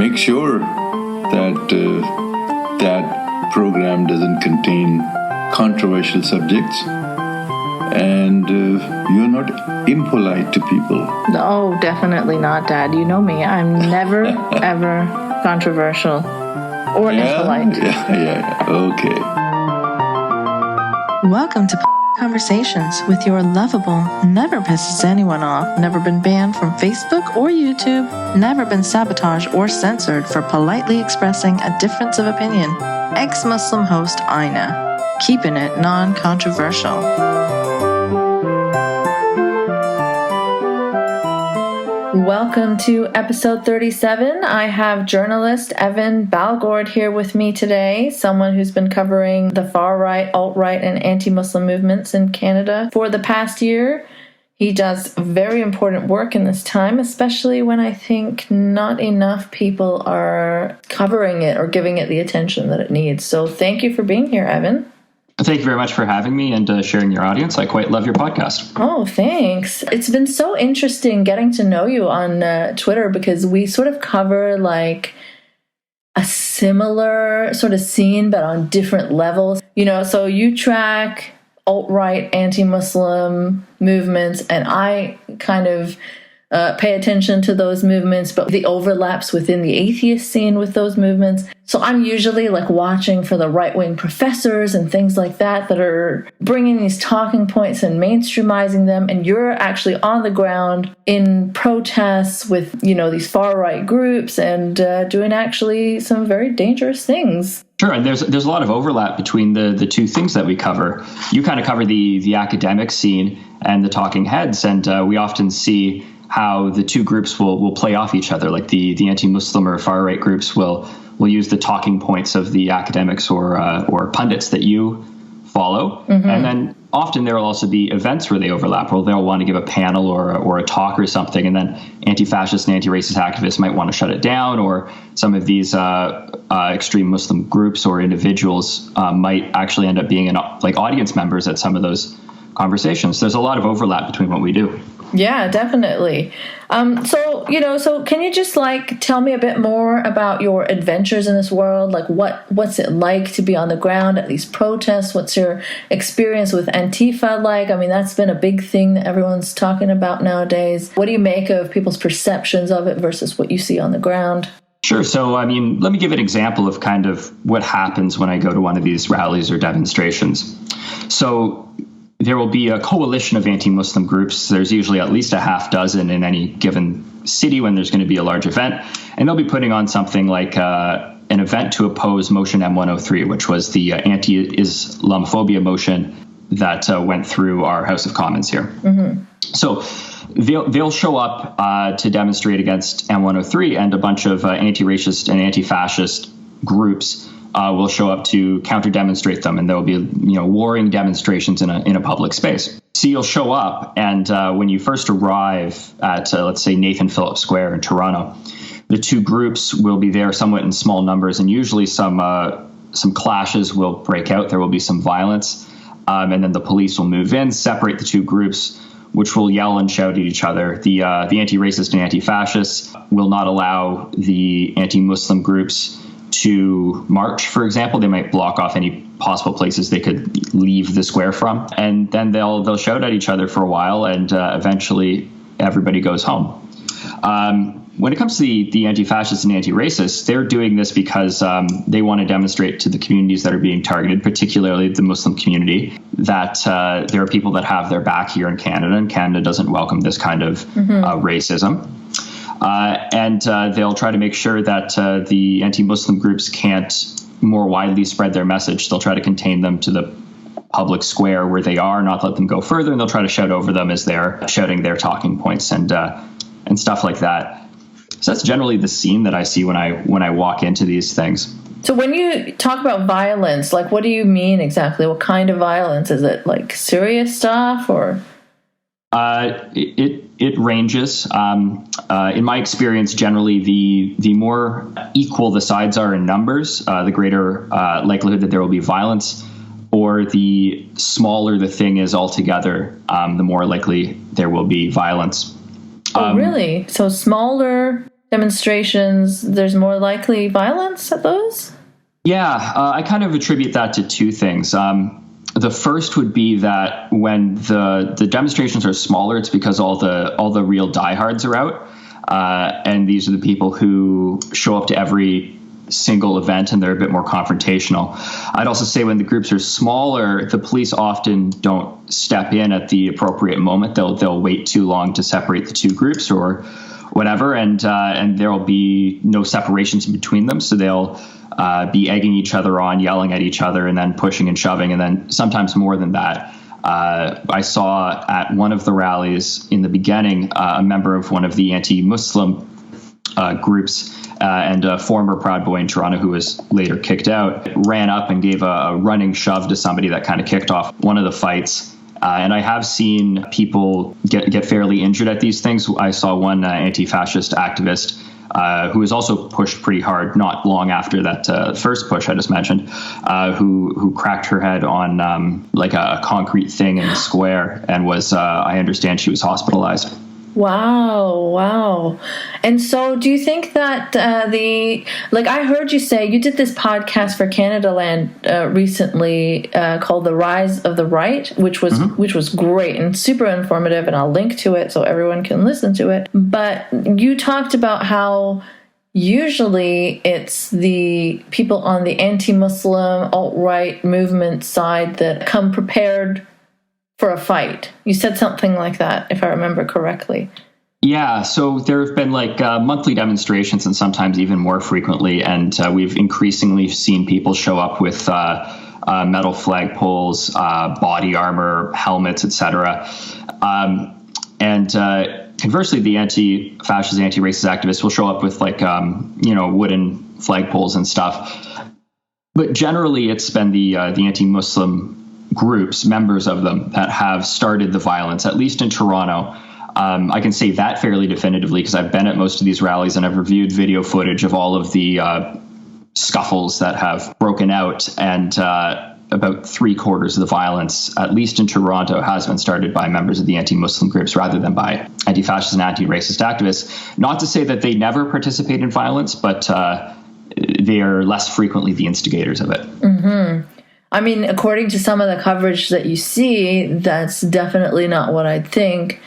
make sure that that program doesn't contain controversial subjects, and you're not impolite to people. Oh, definitely not, Dad. You know me. I'm never, ever controversial or impolite. Yeah. Okay. Welcome to Conversations with your lovable, never pisses anyone off, never been banned from Facebook or YouTube, never been sabotaged or censored for politely expressing a difference of opinion, ex-Muslim host Aina, keeping it non-controversial. Welcome to episode 37. I have journalist Evan Balgord here with me today, someone who's been covering the far-right, alt-right, and anti-Muslim movements in Canada for the past year. He does very important work in this time, especially when I think not enough people are covering it or giving it the attention that it needs. So thank you for being here, Evan. Thank you very much for having me and sharing your audience. I quite love your podcast. Oh, thanks. It's been so interesting getting to know you on Twitter because we sort of cover like a similar sort of scene, but on different levels. You know, so you track alt-right, anti-Muslim movements, and I kind of pay attention to those movements, but the overlaps within the atheist scene with those movements. So I'm usually like watching for the right-wing professors and things like that are bringing these talking points and mainstreamizing them. And you're actually on the ground in protests with, you know, these far-right groups and doing actually some very dangerous things. Sure, and there's a lot of overlap between the two things that we cover. You kind of cover the academic scene and the talking heads, and we often see how the two groups will play off each other. Like the anti-Muslim or far-right groups will use the talking points of the academics or pundits that you follow. Mm-hmm. And then often there will also be events where they overlap, where they'll want to give a panel or a talk or something, and then anti-fascist and anti-racist activists might want to shut it down, or some of these extreme Muslim groups or individuals might actually end up being like audience members at some of those conversations. There's a lot of overlap between what we do. Yeah, definitely. So can you just like tell me a bit more about your adventures in this world? Like what's it like to be on the ground at these protests? What's your experience with Antifa like? I mean, that's been a big thing that everyone's talking about nowadays. What do you make of people's perceptions of it versus what you see on the ground? Sure. So, I mean, let me give an example of kind of what happens when I go to one of these rallies or demonstrations. So there will be a coalition of anti-Muslim groups. There's usually at least a half dozen in any given city when there's going to be a large event. And they'll be putting on something like an event to oppose Motion M103, which was the anti-Islamophobia motion that went through our House of Commons here. Mm-hmm. So they'll show up to demonstrate against M103, and a bunch of anti-racist and anti-fascist groups will show up to counter-demonstrate them, and there will be, warring demonstrations in a public space. So you'll show up, and when you first arrive at, let's say, Nathan Phillips Square in Toronto, the two groups will be there somewhat in small numbers, and usually some clashes will break out. There will be some violence, and then the police will move in, separate the two groups, which will yell and shout at each other. The anti-racist and anti-fascists will not allow the anti-Muslim groups to march, for example. They might block off any possible places they could leave the square from, and then they'll shout at each other for a while, and eventually everybody goes home. When it comes to the anti-fascists and anti-racists, they're doing this because they want to demonstrate to the communities that are being targeted, particularly the Muslim community, that there are people that have their back here in Canada, and Canada doesn't welcome this kind of racism. And they'll try to make sure that the anti-Muslim groups can't more widely spread their message. They'll try to contain them to the public square where they are, not let them go further, and they'll try to shout over them as they're shouting their talking points and stuff like that. So that's generally the scene that I see when I walk into these things. So when you talk about violence, like what do you mean exactly? What kind of violence? Is it like serious stuff or? It ranges. In my experience, generally, the more equal the sides are in numbers, the greater likelihood that there will be violence, or the smaller the thing is altogether, the more likely there will be violence. Oh, really? So smaller demonstrations, there's more likely violence at those? Yeah, I kind of attribute that to two things. The first would be that when the demonstrations are smaller, it's because all the real diehards are out, and these are the people who show up to every single event, and they're a bit more confrontational. I'd also say when the groups are smaller, the police often don't step in at the appropriate moment. They'll wait too long to separate the two groups or whatever, and there will be no separations in between them. So they'll be egging each other on, yelling at each other, and then pushing and shoving, and then sometimes more than that. I saw at one of the rallies in the beginning, a member of one of the anti-Muslim groups and a former Proud Boy in Toronto who was later kicked out, ran up and gave a running shove to somebody that kind of kicked off one of the fights. And I have seen people get fairly injured at these things. I saw one anti-fascist activist who was also pushed pretty hard not long after that first push I just mentioned, who cracked her head on like a concrete thing in the square and was, I understand she was hospitalized. Wow. And so do you think that I heard you say you did this podcast for Canada Land recently called The Rise of the Right, which was great and super informative, and I'll link to it so everyone can listen to it. But you talked about how usually it's the people on the anti-Muslim alt-right movement side that come prepared for a fight. You said something like that, if I remember correctly. Yeah, so there have been like monthly demonstrations and sometimes even more frequently, and we've increasingly seen people show up with metal flagpoles, body armor, helmets, etc. And conversely, the anti-fascist, anti-racist activists will show up with like wooden flagpoles and stuff. But generally, it's been the anti-Muslim groups, members of them, that have started the violence, at least in Toronto. I can say that fairly definitively because I've been at most of these rallies and I've reviewed video footage of all of the scuffles that have broken out, and about 3/4 of the violence, at least in Toronto, has been started by members of the anti-Muslim groups rather than by anti-fascist and anti-racist activists. Not to say that they never participate in violence, but they are less frequently the instigators of it. Mm-hmm. I mean, according to some of the coverage that you see, that's definitely not what I'd think,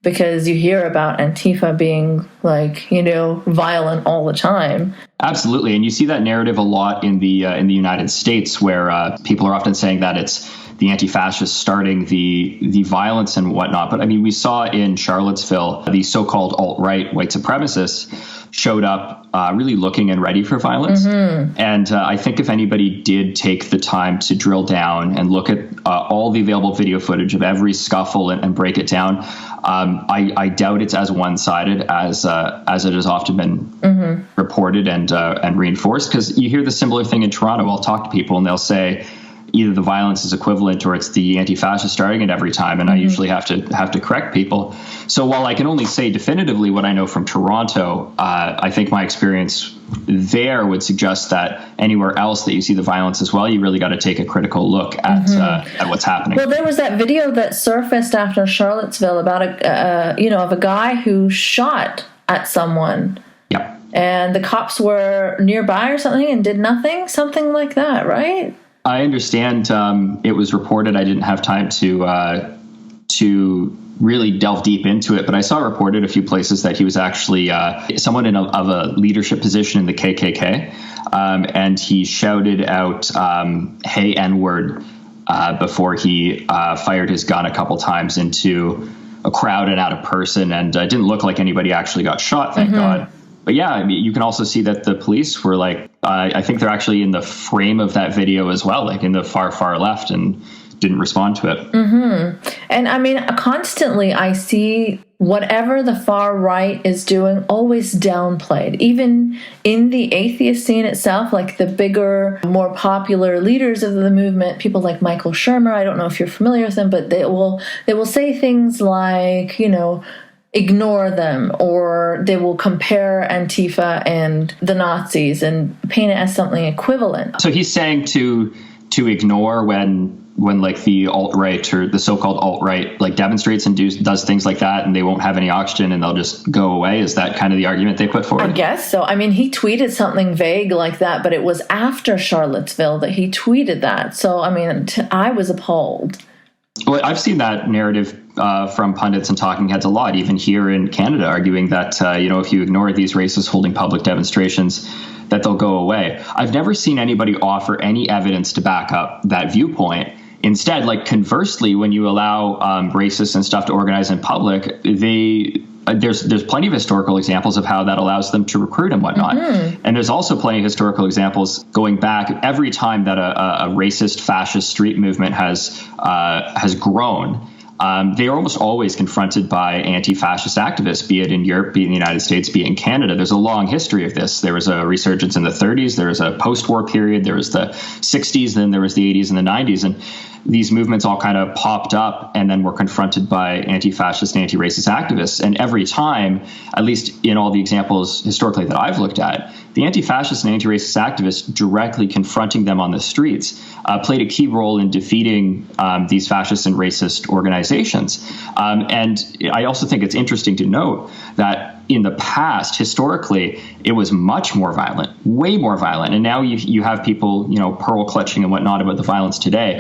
because you hear about Antifa being violent all the time. Absolutely. And you see that narrative a lot in the United States, where people are often saying that it's the anti-fascists starting the violence and whatnot. But I mean, we saw in Charlottesville, the so-called alt-right white supremacists showed up really looking and ready for violence. Mm-hmm. And I think if anybody did take the time to drill down and look at all the available video footage of every scuffle and break it down, I doubt it's as one-sided as it has often been reported and reinforced. Because you hear the similar thing in Toronto. I'll talk to people and they'll say either the violence is equivalent or it's the anti-fascist starting it every time, and I usually have to correct people. So while I can only say definitively what I know from Toronto, I think my experience there would suggest that anywhere else that you see the violence as well, you really got to take a critical look at what's happening. Well, there was that video that surfaced after Charlottesville about of a guy who shot at someone. Yeah. And the cops were nearby or something and did nothing, something like that, right? I understand it was reported. I didn't have time to really delve deep into it, but I saw reported a few places that he was actually someone of a leadership position in the KKK, and he shouted out "Hey N-word" before he fired his gun a couple times into a crowd and at a person, and it didn't look like anybody actually got shot, thank God. But yeah, I mean, you can also see that the police were like, I think they're actually in the frame of that video as well, like in the far left, and didn't respond to it. Mm-hmm. And I mean, constantly I see whatever the far right is doing always downplayed, even in the atheist scene itself, like the bigger, more popular leaders of the movement, people like Michael Shermer. I don't know if you're familiar with them, but they will say things like, ignore them, or they will compare Antifa and the Nazis and paint it as something equivalent. So he's saying to ignore when when like the alt-right or the so-called alt-right like demonstrates and does things like that, and they won't have any oxygen and they'll just go away? Is that kind of the argument they put forward? I guess so. I mean, he tweeted something vague like that, but it was after Charlottesville that he tweeted that. So, I mean, I was appalled. Well, I've seen that narrative from pundits and talking heads a lot, even here in Canada, arguing that, if you ignore these racists holding public demonstrations, that they'll go away. I've never seen anybody offer any evidence to back up that viewpoint. Instead, like conversely, when you allow racists and stuff to organize in public, there's plenty of historical examples of how that allows them to recruit and whatnot. And there's also plenty of historical examples going back every time that a racist fascist street movement has grown. They are almost always confronted by anti-fascist activists, be it in Europe, be it in the United States, be it in Canada. There's a long history of this. There was a resurgence in the 30s. There was a post-war period. There was the 60s. Then there was the 80s and the 90s. And these movements all kind of popped up and then were confronted by anti-fascist and anti-racist activists. And every time, at least in all the examples historically that I've looked at, the anti-fascist and anti-racist activists directly confronting them on the streets played a key role in defeating these fascist and racist organizations. And I also think it's interesting to note that in the past, historically, it was much more violent, way more violent. And now you have people, pearl clutching and whatnot about the violence today.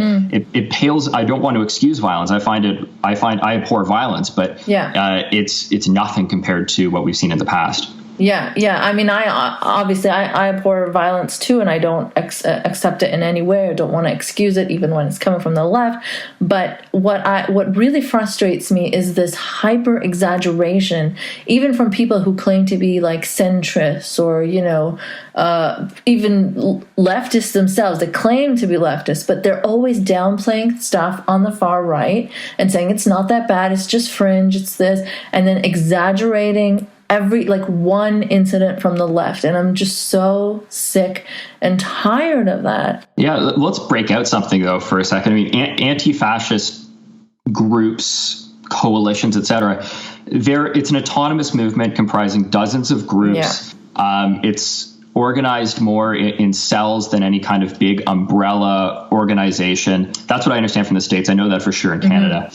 It pales. I don't want to excuse violence. I abhor violence, but it's nothing compared to what we've seen in the past. Yeah. I mean, I abhor violence too, and I don't accept it in any way. I don't want to excuse it, even when it's coming from the left. But what really frustrates me is this hyper exaggeration, even from people who claim to be like centrists or even leftists themselves. They claim to be leftists, but they're always downplaying stuff on the far right and saying it's not that bad. It's just fringe. It's this, and then exaggerating every one incident from the left. And I'm just so sick and tired of that. Yeah, let's break out something though for a second. I mean, anti-fascist groups, coalitions, etc. It's an autonomous movement comprising dozens of groups. Yeah. It's organized more in cells than any kind of big umbrella organization. That's what I understand from the States. I know that for sure in Canada.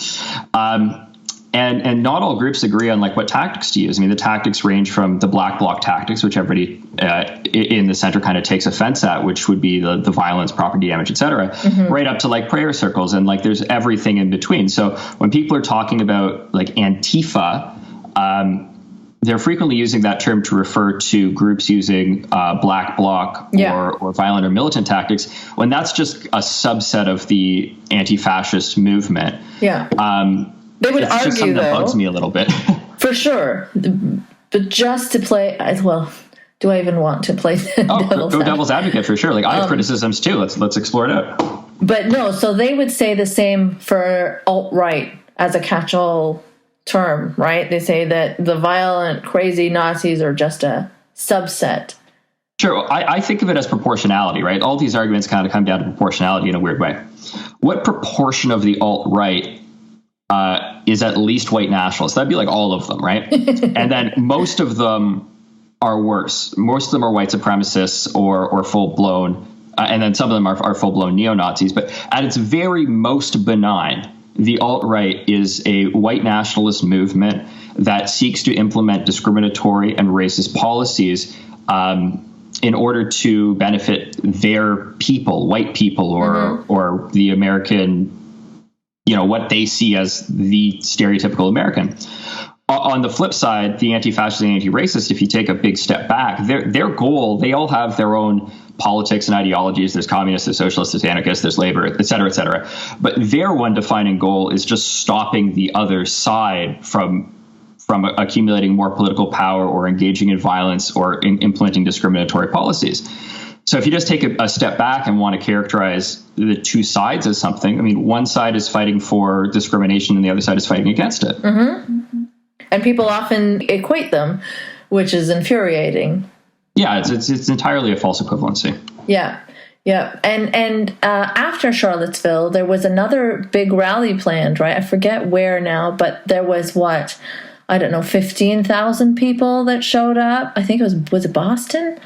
And not all groups agree on what tactics to use. I mean, the tactics range from the black bloc tactics, which everybody in the center kind of takes offense at, which would be the violence, property damage, et cetera, right up to prayer circles. And there's everything in between. So when people are talking about Antifa, they're frequently using that term to refer to groups using black bloc or violent or militant tactics, when that's just a subset of the anti-fascist movement. Yeah. They would argue, just something that bugs me a little bit. For sure. But just to play, do I even want to play devil's advocate for sure. I have criticisms too. Let's explore it out. But no, so they would say the same for alt-right as a catch-all term, right? They say that the violent, crazy Nazis are just a subset. Sure. I think of it as proportionality, right? All these arguments kind of come down to proportionality in a weird way. What proportion of the alt-right is at least white nationalists? That'd be all of them, right? And then most of them are worse. Most of them are white supremacists or full-blown, and then some of them are full-blown neo-Nazis. But at its very most benign, the alt-right is a white nationalist movement that seeks to implement discriminatory and racist policies in order to benefit their people, white people, or the American, what they see as the stereotypical American. On the flip side, the anti-fascist and anti-racist, if you take a big step back, their goal, they all have their own politics and ideologies. There's communists, there's socialists, there's anarchists, there's labor, et cetera, et cetera. But their one defining goal is just stopping the other side from accumulating more political power or engaging in violence or implementing discriminatory policies. So if you just take a step back and want to characterize the two sides as something, I mean, one side is fighting for discrimination and the other side is fighting against it. Mm-hmm. And people often equate them, which is infuriating. Yeah, it's entirely a false equivalency. Yeah. And after Charlottesville, there was another big rally planned, right? I forget where now, but there was 15,000 people that showed up. I think was it Boston?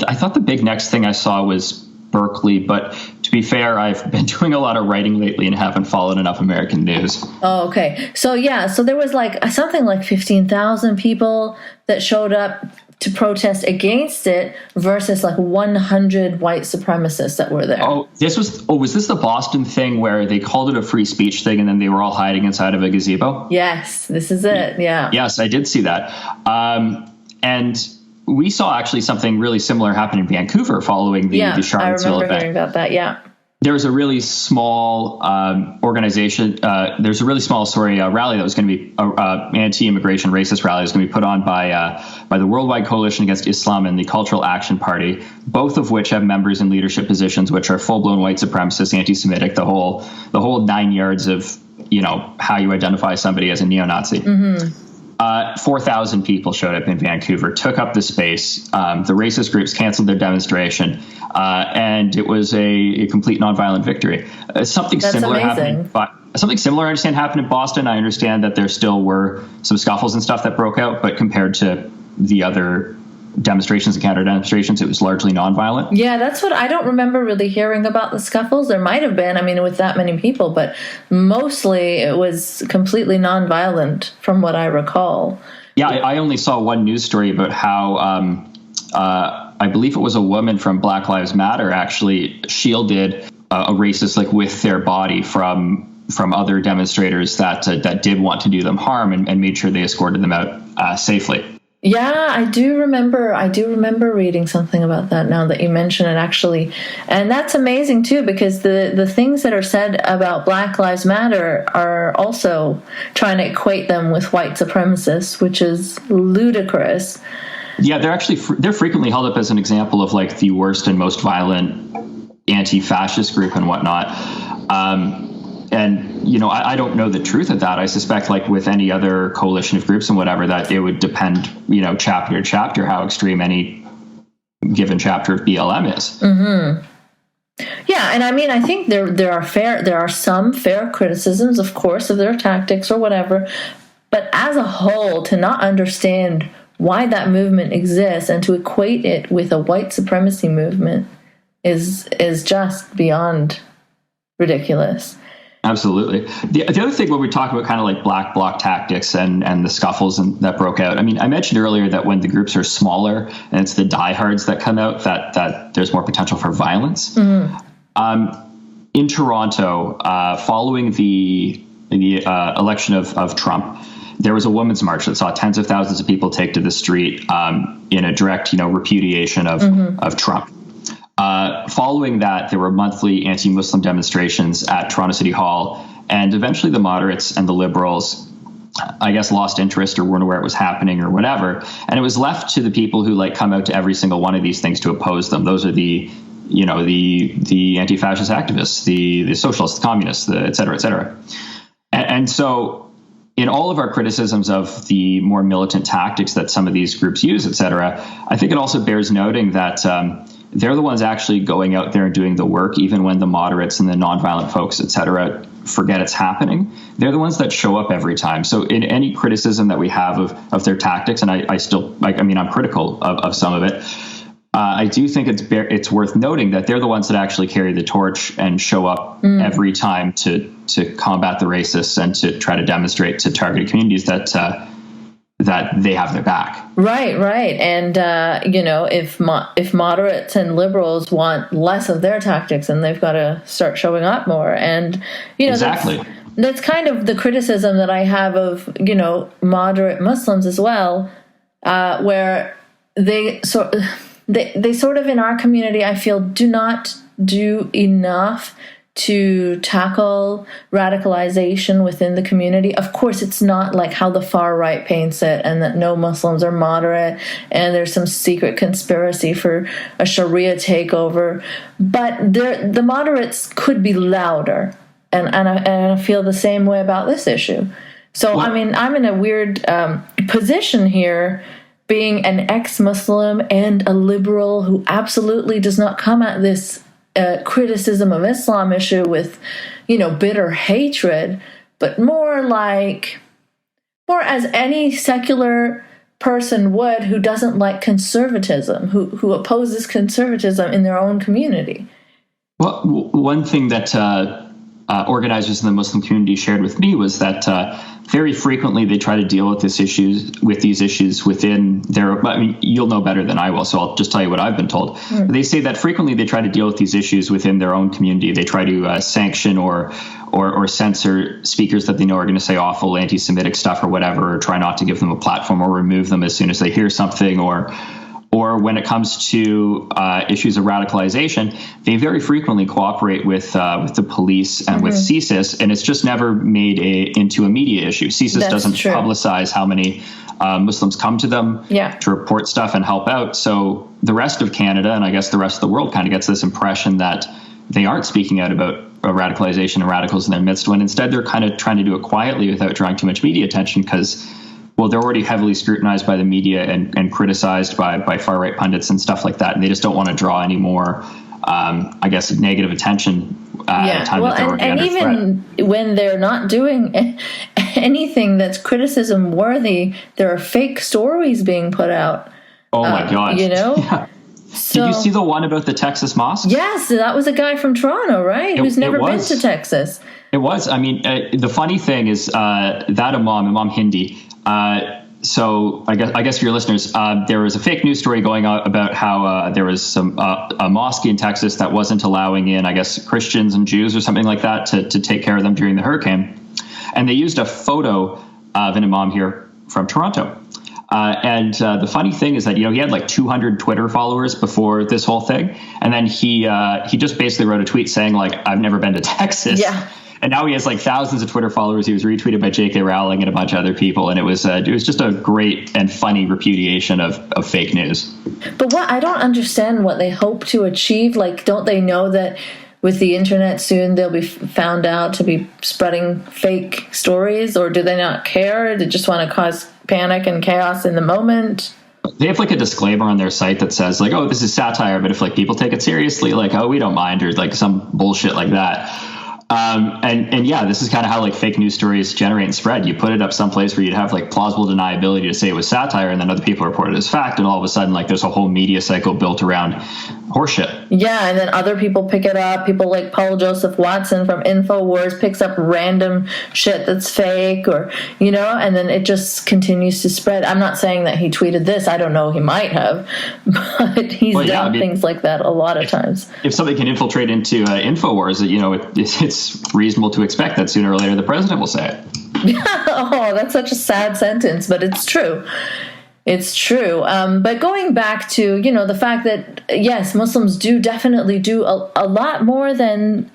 I thought the big next thing I saw was Berkeley, but to be fair, I've been doing a lot of writing lately and haven't followed enough American news. Oh, okay. So there was like something like 15,000 people that showed up to protest against it versus like 100 white supremacists that were there. Was this the Boston thing where they called it a free speech thing and then they were all hiding inside of a gazebo? Yes, this is it. Yeah. Yes, I did see that. And we saw actually something really similar happen in Vancouver following the Charlottesville event. I remember hearing about that. Yeah. There was a really small organization. There's a really small, rally that was going to be anti-immigration racist rally. It was going to be put on by the Worldwide Coalition Against Islam and the Cultural Action Party, both of which have members in leadership positions, which are full-blown white supremacist, anti-Semitic, the whole 9 yards of how you identify somebody as a neo-Nazi. Mm-hmm. 4,000 people showed up in Vancouver, took up the space. The racist groups canceled their demonstration, and it was a complete nonviolent victory. Something similar happened. Something similar, I understand, happened in Boston. I understand that there still were some scuffles and stuff that broke out, but compared to the other demonstrations and counter demonstrations, it was largely nonviolent. Yeah, that's what I don't remember really hearing about the scuffles. There might have been, with that many people, but mostly it was completely nonviolent from what I recall. Yeah, I only saw one news story about how I believe it was a woman from Black Lives Matter actually shielded a racist with their body from other demonstrators that did want to do them harm and made sure they escorted them out safely. Yeah, I do remember reading something about that now that you mention it, actually. And that's amazing, too, because the things that are said about Black Lives Matter are also trying to equate them with white supremacists, which is ludicrous. Yeah, they're frequently held up as an example of the worst and most violent anti-fascist group and whatnot. And, I don't know the truth of that. I suspect with any other coalition of groups and whatever, that it would depend, chapter to chapter, how extreme any given chapter of BLM is. Mm-hmm. Yeah. And I think there are some fair criticisms, of course, of their tactics or whatever. But as a whole, to not understand why that movement exists and to equate it with a white supremacy movement is just beyond ridiculous. Absolutely. The other thing when we talk about kind of black bloc tactics and the scuffles that broke out, I mentioned earlier that when the groups are smaller and it's the diehards that come out, that there's more potential for violence. Mm-hmm. In Toronto, following the election of Trump, there was a women's march that saw tens of thousands of people take to the street in a direct, repudiation of Trump. Following that, there were monthly anti-Muslim demonstrations at Toronto City Hall, and eventually the moderates and the liberals, I guess, lost interest or weren't aware it was happening or whatever. And it was left to the people who come out to every single one of these things to oppose them. Those are the anti-fascist activists, the socialists, the communists, the et cetera, et cetera. And so in all of our criticisms of the more militant tactics that some of these groups use, et cetera, I think it also bears noting that they're the ones actually going out there and doing the work, even when the moderates and the nonviolent folks, et cetera, forget it's happening. They're the ones that show up every time. So in any criticism that we have of their tactics, and I still, I'm critical of some of it, I do think it's worth noting that they're the ones that actually carry the torch and show up every time to combat the racists and to try to demonstrate to targeted communities that they have their back. Right. And, if moderates and liberals want less of their tactics, then they've got to start showing up more. And, exactly. That's kind of the criticism that I have of, moderate Muslims as well, where they sort of in our community, I feel, do not do enough to tackle radicalization within the community. Of course, it's not like how the far right paints it, and that no Muslims are moderate and there's some secret conspiracy for a Sharia takeover. But the moderates could be louder, and I feel the same way about this issue. So, I'm in a weird position here, being an ex-Muslim and a liberal who absolutely does not come at this criticism of Islam issue with, bitter hatred, but more as any secular person would who doesn't like conservatism, who opposes conservatism in their own community. Well, one thing that organizers in the Muslim community shared with me was that very frequently they try to deal with these issues within their. I mean, you'll know better than I will, so I'll just tell you what I've been told. They say that frequently they try to deal with these issues within their own community. They try to sanction or censor speakers that they know are going to say awful anti-Semitic stuff or whatever, or try not to give them a platform or remove them as soon as they hear something, or when it comes to issues of radicalization, they very frequently cooperate with the police and with CSIS, and it's just never made into a media issue. CSIS doesn't publicize how many Muslims come to them to report stuff and help out. So the rest of Canada, and I guess the rest of the world, kind of gets this impression that they aren't speaking out about radicalization and radicals in their midst, when instead they're kind of trying to do it quietly without drawing too much media attention, because they're already heavily scrutinized by the media and criticized by far-right pundits and stuff like that. And they just don't want to draw any more, I guess, negative attention at a time that they're already under threat. And even when they're not doing anything that's criticism worthy, there are fake stories being put out. Oh, my God. You know? Yeah. So, did you see the one about the Texas mosque? Yes, that was a guy from Toronto, right? Who's never been to Texas. It was. I mean, the funny thing is that Imam Hindi, so I guess for your listeners, there was a fake news story going on about how there was a mosque in Texas that wasn't allowing in, I guess, Christians and Jews or something like that to take care of them during the hurricane. And they used a photo of an imam here from Toronto. And the funny thing is that, he had like 200 Twitter followers before this whole thing. And then he just basically wrote a tweet saying, like, I've never been to Texas. Yeah. And now he has like thousands of Twitter followers. He was retweeted by J.K. Rowling and a bunch of other people. And it was just a great and funny repudiation of fake news. But I don't understand what they hope to achieve. Like, don't they know that with the internet soon they'll be found out to be spreading fake stories? Or do they not care? They just want to cause panic and chaos in the moment? They have like a disclaimer on their site that says like, oh, this is satire, but if like people take it seriously, like, oh, we don't mind, or like some bullshit like that. And yeah, this is kind of how like fake news stories generate and spread. You put it up someplace where you'd have like plausible deniability to say it was satire, and then other people report it as fact, and all of a sudden like there's a whole media cycle built around horseshit. Yeah, and then other people pick it up. People like Paul Joseph Watson from InfoWars picks up random shit that's fake, or and then it just continues to spread. I'm not saying that he tweeted this. I don't know. He might have, but he's done things like that a lot of times. If somebody can infiltrate into InfoWars, it's reasonable to expect that sooner or later the president will say it. Oh, that's such a sad sentence, but it's true. It's true. But going back to, the fact that, yes, Muslims definitely do a lot more than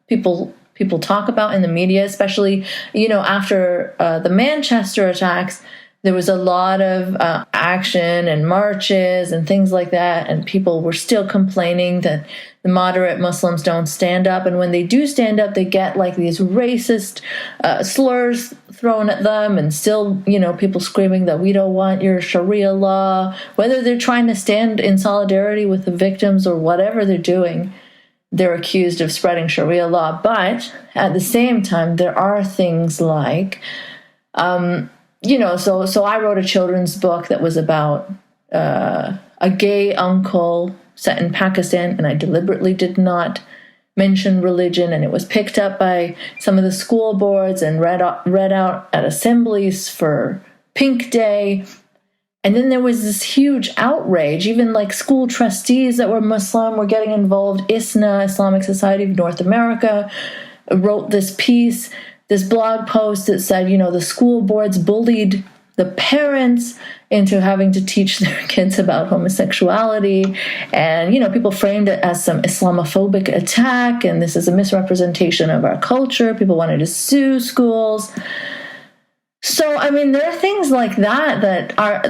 people talk about in the media, especially, after the Manchester attacks. There was a lot of action and marches and things like that, and people were still complaining that the moderate Muslims don't stand up. And when they do stand up, they get like these racist slurs thrown at them, and still, people screaming that we don't want your Sharia law. Whether they're trying to stand in solidarity with the victims or whatever they're doing, they're accused of spreading Sharia law. But at the same time, there are things like, so I wrote a children's book that was about a gay uncle set in Pakistan, and I deliberately did not mention religion, and it was picked up by some of the school boards and read out at assemblies for Pink Day. And then there was this huge outrage. Even like school trustees that were Muslim were getting involved. ISNA, Islamic Society of North America, wrote this piece, this blog post that said, the school boards bullied the parents into having to teach their kids about homosexuality. And, people framed it as some Islamophobic attack, and this is a misrepresentation of our culture. People wanted to sue schools. So, I mean, there are things like that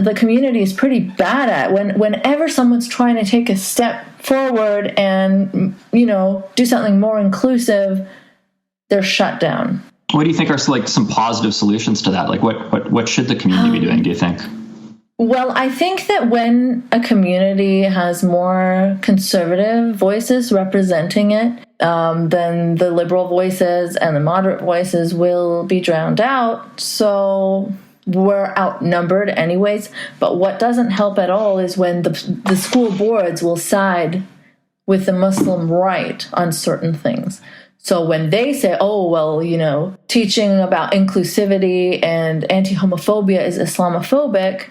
the community is pretty bad at. Whenever someone's trying to take a step forward and, do something more inclusive, they're shut down. What do you think are like some positive solutions to that? Like what should the community be doing, do you think? Well, I think that when a community has more conservative voices representing it, then the liberal voices and the moderate voices will be drowned out. So we're outnumbered anyways. But what doesn't help at all is when the school boards will side with the Muslim right on certain things. So when they say, oh, well, teaching about inclusivity and anti-homophobia is Islamophobic,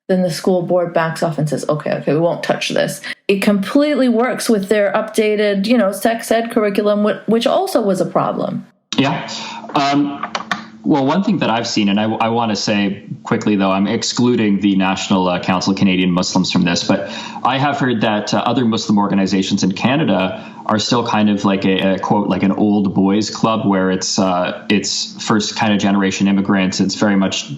then the school board backs off and says, okay, we won't touch this. It completely works with their updated, sex ed curriculum, which also was a problem. Yeah. Well, one thing that I've seen, and I want to say quickly, though, I'm excluding the National Council of Canadian Muslims from this, but I have heard that other Muslim organizations in Canada are still kind of like a quote, like an old boys club, where it's first kind of generation immigrants. It's very much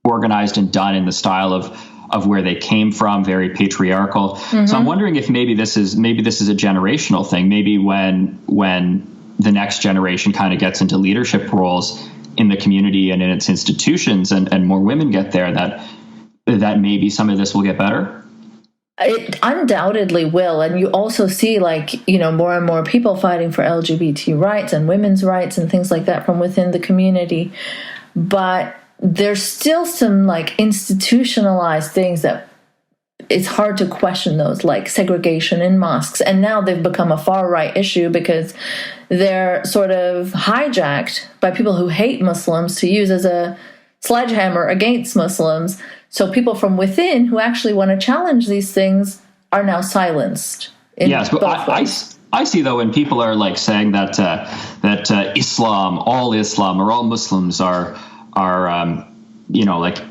organized and done in the style of where they came from, very patriarchal. Mm-hmm. So I'm wondering if maybe this is a generational thing. Maybe when the next generation kind of gets into leadership roles in the community and in its institutions, and more women get there, that maybe some of this will get better? It undoubtedly will. And you also see more and more people fighting for LGBT rights and women's rights and things like that from within the community. But there's still some institutionalized things that it's hard to question those, like segregation in mosques. And now they've become a far right issue because they're sort of hijacked by people who hate Muslims to use as a sledgehammer against Muslims. So people from within who actually want to challenge these things are now silenced. Yes, but I see, though, when people are saying that Islam, or all Muslims are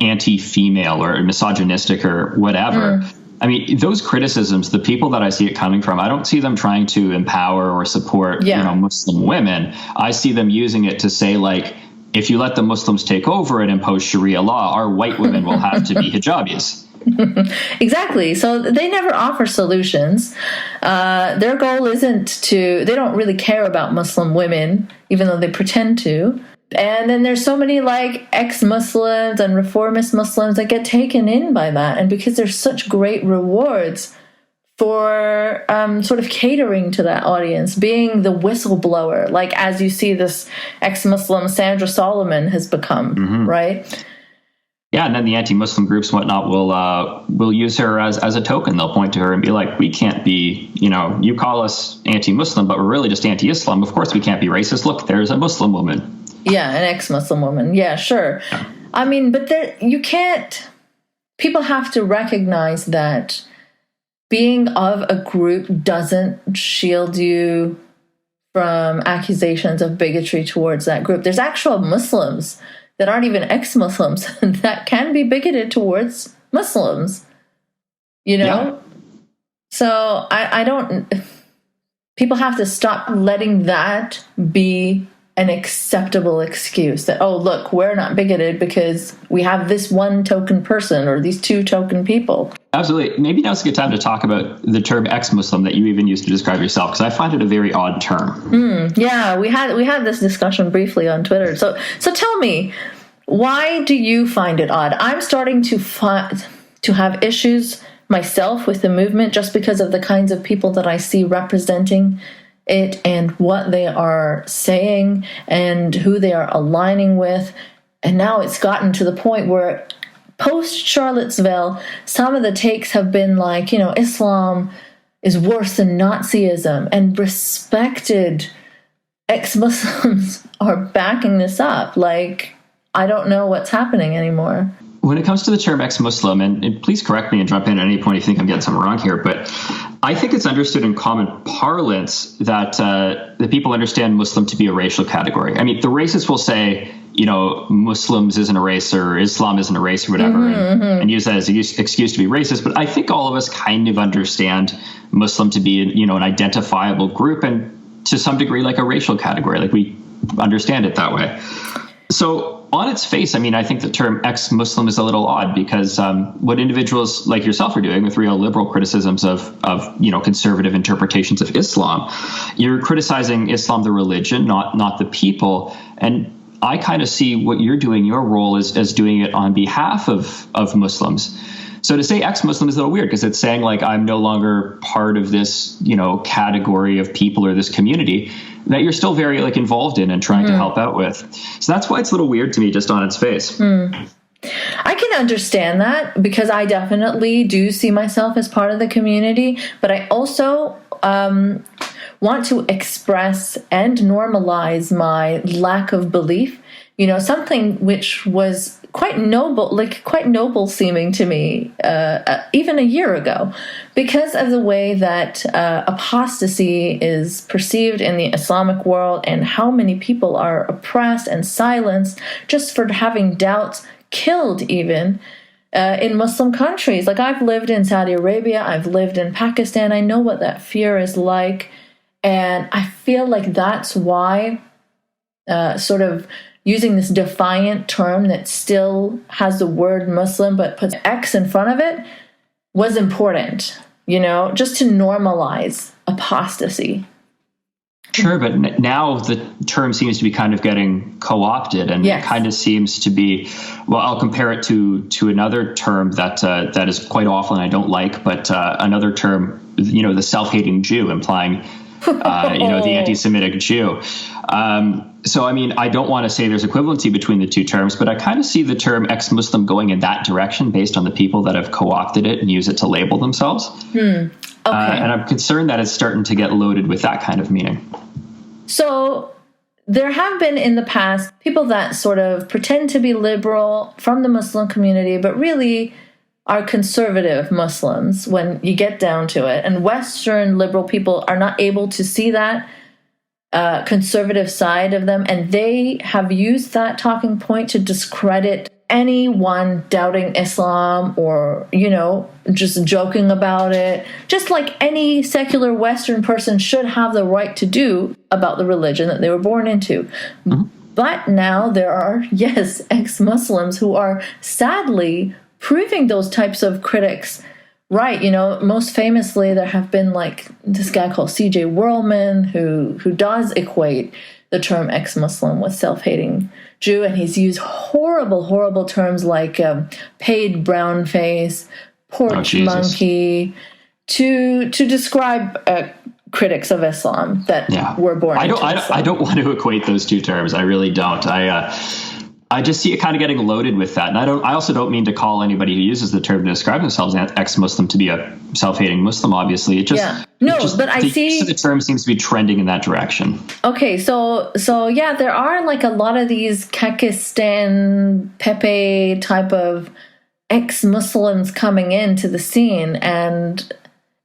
anti-female or misogynistic or whatever. I mean, those criticisms, the people that I see it coming from, I don't see them trying to empower or support, Muslim women. I see them using it to say, if you let the Muslims take over and impose Sharia law, our white women will have to be hijabis. Exactly. So they never offer solutions. Their goal they don't really care about Muslim women, even though they pretend to. And then there's so many ex-Muslims and reformist Muslims that get taken in by that. And because there's such great rewards for sort of catering to that audience, being the whistleblower, as you see this ex-Muslim Sandra Solomon has become, right? Yeah, and then the anti-Muslim groups and whatnot will use her as a token. They'll point to her and be like, we can't be, you call us anti-Muslim, but we're really just anti-Islam. Of course we can't be racist. Look, there's a Muslim woman. Yeah, an ex-Muslim woman. Yeah, sure. I mean, but people have to recognize that being of a group doesn't shield you from accusations of bigotry towards that group. There's actual Muslims that aren't even ex-Muslims that can be bigoted towards Muslims, Yeah. So I don't, people have to stop letting that be an acceptable excuse that, oh, look, we're not bigoted because we have this one token person or these two token people. Absolutely. Maybe now's a good time to talk about the term ex-Muslim that you even used to describe yourself, because I find it a very odd term. Yeah, we had this discussion briefly on Twitter. So tell me, why do you find it odd? I'm starting to have issues myself with the movement just because of the kinds of people that I see representing it and what they are saying and who they are aligning with. And now it's gotten to the point where post-Charlottesville, some of the takes have been Islam is worse than Nazism, and respected ex-Muslims are backing this up. I don't know what's happening anymore. When it comes to the term ex-Muslim, and please correct me and jump in at any point if you think I'm getting something wrong here, but I think it's understood in common parlance that the people understand Muslim to be a racial category. I mean, the racists will say, Muslims isn't a race or Islam isn't a race or whatever, and use that as an excuse to be racist. But I think all of us kind of understand Muslim to be, an identifiable group and to some degree like a racial category. We understand it that way. So on its face, I mean, I think the term ex-Muslim is a little odd because what individuals like yourself are doing with real liberal criticisms of conservative interpretations of Islam, you're criticizing Islam, the religion, not the people. And I kind of see what you're doing, your role as doing it on behalf of Muslims. So to say ex-Muslim is a little weird because it's saying I'm no longer part of this, category of people or this community that you're still very involved in and trying to help out with. So that's why it's a little weird to me just on its face. I can understand that because I definitely do see myself as part of the community, but I also want to express and normalize my lack of belief. Something which was quite noble seeming to me even a year ago, because of the way that apostasy is perceived in the Islamic world and how many people are oppressed and silenced just for having doubts, killed even in Muslim countries. Like, I've lived in Saudi Arabia, I've lived in Pakistan, I know what that fear is like, and I feel like that's why sort of using this defiant term that still has the word Muslim but puts X in front of it was important, just to normalize apostasy. Sure, but now the term seems to be kind of getting co-opted, and yes. It kind of seems to be, well, I'll compare it to another term that is quite awful and I don't like, but another term, the self-hating Jew, implying, the anti-Semitic Jew. So, I mean, I don't want to say there's equivalency between the two terms, but I kind of see the term ex-Muslim going in that direction based on the people that have co-opted it and use it to label themselves. Okay. And I'm concerned that it's starting to get loaded with that kind of meaning. So there have been in the past people that sort of pretend to be liberal from the Muslim community, but really are conservative Muslims when you get down to it. And Western liberal people are not able to see that conservative side of them, and they have used that talking point to discredit anyone doubting Islam or, just joking about it, just like any secular Western person should have the right to do about the religion that they were born into. Mm-hmm. But now there are, yes, ex-Muslims who are sadly proving those types of critics right. Most famously, there have been like this guy called C.J. Whirlman who does equate the term ex-Muslim with self-hating Jew, and he's used horrible terms like paid brown face, porch monkey to describe critics of Islam that were born into Islam. I don't want to equate those two terms. I really don't. I just see it kind of getting loaded with that. And I also don't mean to call anybody who uses the term to describe themselves ex-Muslim to be a self-hating Muslim, obviously. But I see the term seems to be trending in that direction. Okay, so yeah, there are like a lot of these Kekistan, Pepe type of ex-Muslims coming into the scene, and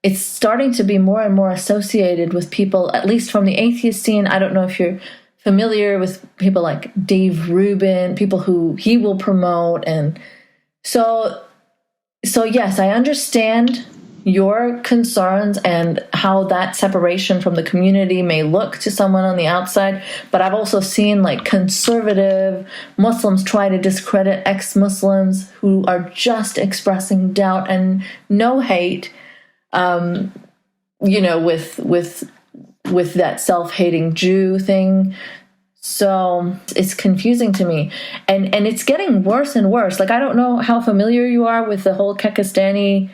it's starting to be more and more associated with people, at least from the atheist scene. I don't know if you're familiar with people like Dave Rubin, people who he will promote. And so yes, I understand your concerns and how that separation from the community may look to someone on the outside. But I've also seen like conservative Muslims try to discredit ex-Muslims who are just expressing doubt and no hate, with that self-hating Jew thing. So it's confusing to me. And it's getting worse and worse. Like, I don't know how familiar you are with the whole Kekistani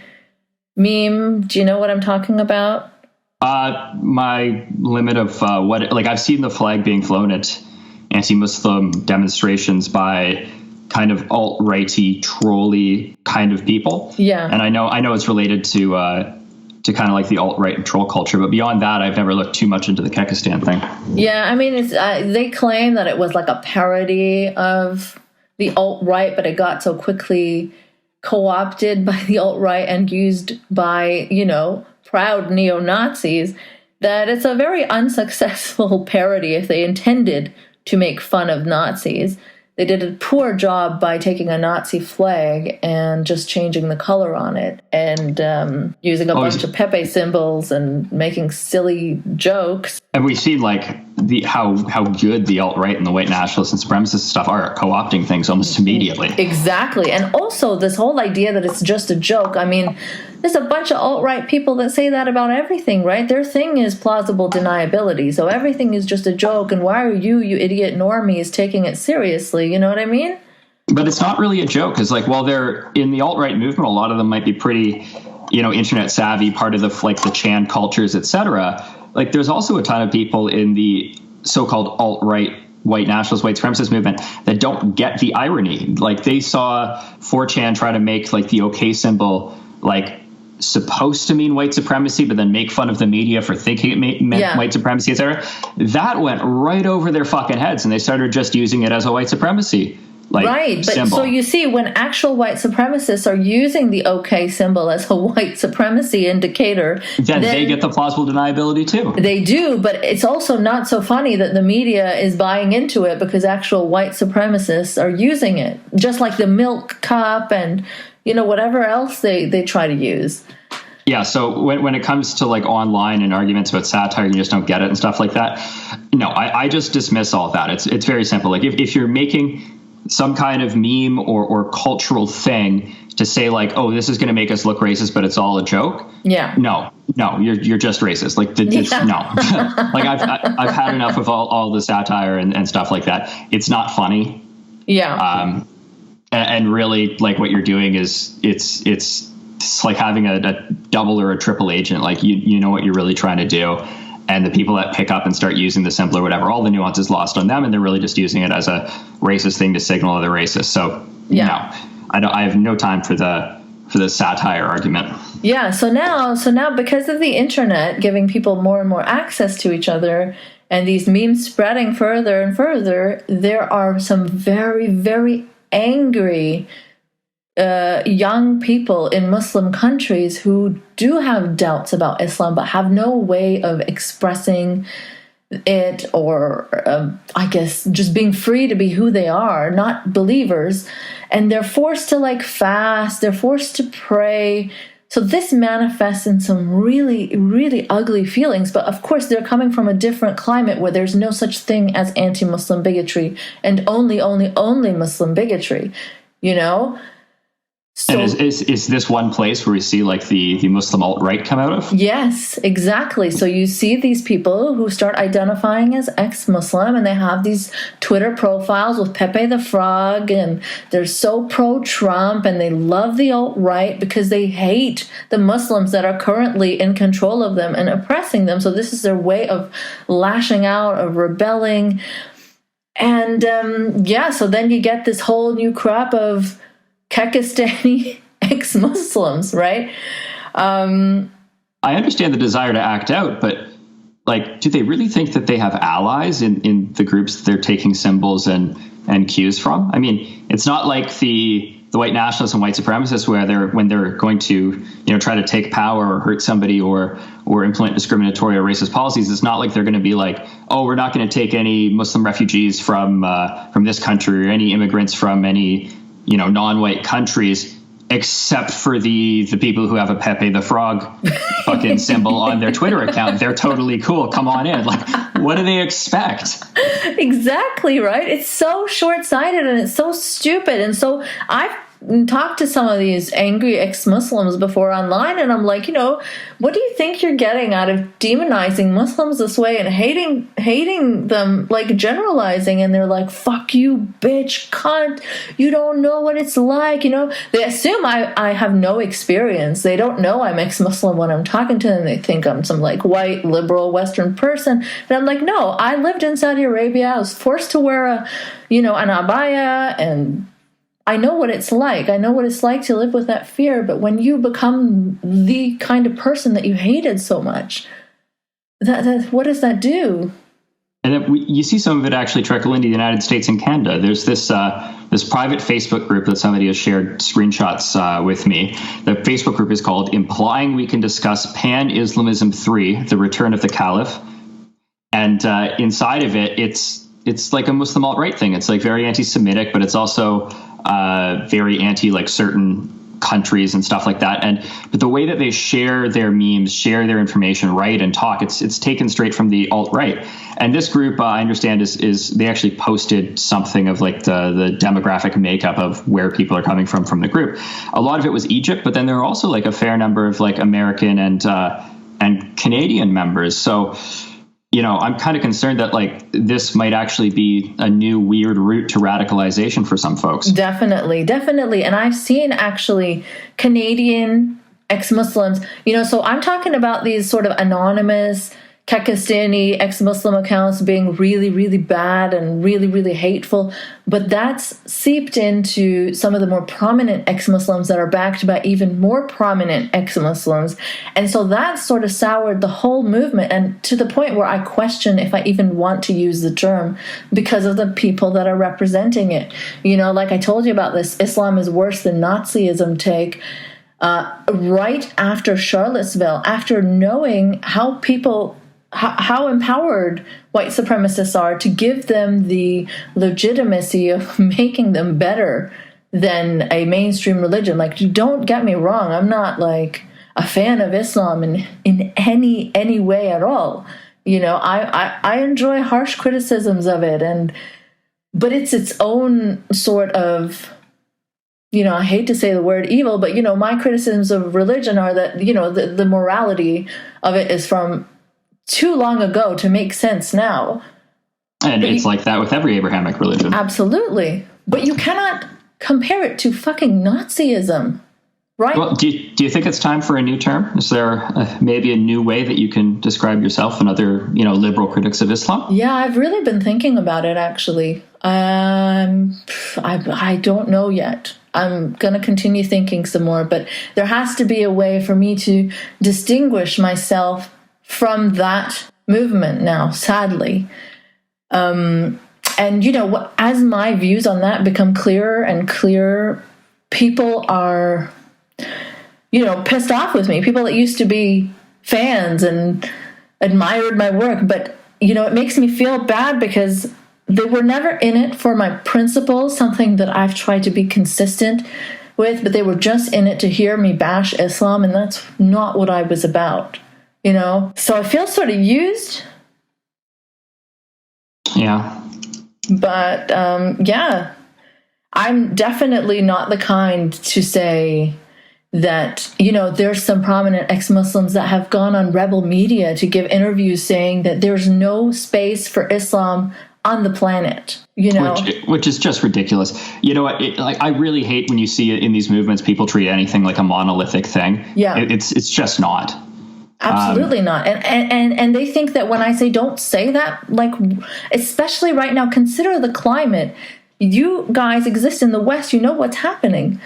meme. Do you know what I'm talking about? My limit of I've seen the flag being flown at anti-Muslim demonstrations by kind of alt-righty, trolly kind of people. Yeah. And I know it's related to kind of like the alt-right and troll culture. But beyond that, I've never looked too much into the Kekistan thing. Yeah, I mean, it's they claim that it was like a parody of the alt-right, but it got so quickly co-opted by the alt-right and used by, proud neo-Nazis that it's a very unsuccessful parody if they intended to make fun of Nazis. They did a poor job by taking a Nazi flag and just changing the color on it and using a bunch of Pepe symbols and making silly jokes. And we've seen how good the alt-right and the white nationalists and supremacist stuff are at co-opting things almost immediately. Exactly. And also this whole idea that it's just a joke. I mean, there's a bunch of alt-right people that say that about everything, right? Their thing is plausible deniability. So everything is just a joke. And why are you idiot normies, taking it seriously? You know what I mean? But it's not really a joke. It's like, they're in the alt-right movement. A lot of them might be pretty, internet savvy, part of the Chan cultures, etc. Like, there's also a ton of people in the so-called alt-right white nationalist, white supremacist movement that don't get the irony. Like they saw 4chan try to make like the OK symbol like supposed to mean white supremacy, but then make fun of the media for thinking it meant white supremacy, etc. That went right over their fucking heads, and they started just using it as a white supremacy symbol. So you see, when actual white supremacists are using the OK symbol as a white supremacy indicator, then they get the plausible deniability too. They do, but it's also not so funny that the media is buying into it because actual white supremacists are using it, just like the milk cup and whatever else they try to use. Yeah, so when it comes to like online and arguments about satire, you just don't get it and stuff like that. No, I just dismiss all that. It's very simple. Like if you're making some kind of meme or cultural thing to say like, oh, this is going to make us look racist, but it's all a joke. Yeah. No, you're just racist. Like no, like I've had enough of all the satire and stuff like that. It's not funny. Yeah. And really, like what you're doing is it's like having a double or a triple agent. Like you know what you're really trying to do, and the people that pick up and start using the symbol or whatever, all the nuance is lost on them, and they're really just using it as a racist thing to signal they're racist. So no, I have no time for the satire argument. Yeah. So now because of the internet giving people more and more access to each other, and these memes spreading further and further, there are some very, very angry young people in Muslim countries who do have doubts about Islam but have no way of expressing it, or I guess just being free to be who they are, not believers, and they're forced to like fast, they're forced to pray. So this manifests in some really, really ugly feelings. But of course, they're coming from a different climate where there's no such thing as anti-Muslim bigotry and only Muslim bigotry, So, and is this one place where we see like the Muslim alt-right come out of? Yes, exactly. So you see these people who start identifying as ex-Muslim, and they have these Twitter profiles with Pepe the Frog, and they're so pro-Trump, and they love the alt-right because they hate the Muslims that are currently in control of them and oppressing them. So this is their way of lashing out, of rebelling. And so then you get this whole new crop of Kekistani ex-Muslims, right? I understand the desire to act out, but like, do they really think that they have allies in the groups that they're taking symbols and cues from? I mean, it's not like the white nationalists and white supremacists where when they're going to try to take power or hurt somebody or implement discriminatory or racist policies. It's not like they're going to be like, oh, we're not going to take any Muslim refugees from this country or any immigrants from any non-white countries, except for the people who have a Pepe the Frog fucking symbol on their Twitter account. They're totally cool. Come on in. Like, what do they expect? Exactly, right? It's so short-sighted and it's so stupid. And so I've talked to some of these angry ex-Muslims before online, and I'm like, what do you think you're getting out of demonizing Muslims this way and hating them, like generalizing? And they're like, fuck you, bitch, cunt, you don't know what it's like. They assume I have no experience. They don't know I'm ex-Muslim when I'm talking to them. They think I'm some like white liberal Western person, and I'm like, no, I lived in Saudi Arabia. I was forced to wear an abaya, and I know what it's like. I know what it's like to live with that fear. But when you become the kind of person that you hated so much, that what does that do? And you see some of it actually trickle into the United States and Canada. There's this private Facebook group that somebody has shared screenshots with me. The Facebook group is called Implying We Can Discuss Pan-Islamism 3, The Return of the Caliph. And inside of it, it's like a Muslim alt-right thing. It's like very anti-Semitic, but it's also very anti like certain countries and stuff like that. But the way that they share their memes, share their information, write and talk, it's taken straight from the alt-right. And this group, I understand, is they actually posted something of like the demographic makeup of where people are coming from the group. A lot of it was Egypt, but then there are also like a fair number of like American and Canadian members. So I'm kind of concerned that like this might actually be a new weird route to radicalization for some folks. Definitely. And I've seen actually Canadian ex-Muslims, so I'm talking about these sort of anonymous Pakistani ex-Muslim accounts being really, really bad and really, really hateful, but that's seeped into some of the more prominent ex-Muslims that are backed by even more prominent ex-Muslims. And so that sort of soured the whole movement, and to the point where I question if I even want to use the term because of the people that are representing it. You know, like I told you about this Islam is worse than Nazism take. Right after Charlottesville, after knowing how empowered white supremacists are to give them the legitimacy of making them better than a mainstream religion. Like, don't get me wrong, I'm not like a fan of Islam in any way at all. You know, I enjoy harsh criticisms of it, but it's its own sort of, you know, I hate to say the word evil, but, you know, my criticisms of religion are that, you know, the morality of it is from too long ago to make sense now. And it's like that with every Abrahamic religion. Absolutely. But you cannot compare it to fucking Nazism, right? Well, do you think it's time for a new term? Is there maybe a new way that you can describe yourself and other, you know, liberal critics of Islam? Yeah, I've really been thinking about it, actually. I don't know yet. I'm going to continue thinking some more, but there has to be a way for me to distinguish myself from that movement now, sadly. And, you know, as my views on that become clearer and clearer, people are, you know, pissed off with me. People that used to be fans and admired my work. But, you know, it makes me feel bad because they were never in it for my principles, something that I've tried to be consistent with, but they were just in it to hear me bash Islam, and that's not what I was about. You know, so I feel sort of used. Yeah. But, yeah, I'm definitely not the kind to say that, you know, there's some prominent ex-Muslims that have gone on rebel media to give interviews saying that there's no space for Islam on the planet, you know, which is just ridiculous. You know, like I really hate when you see it in these movements, people treat anything like a monolithic thing. Yeah. It's just not. Absolutely not. And they think that when I say don't say that, like, especially right now, consider the climate. You guys exist in the West, you know what's happening.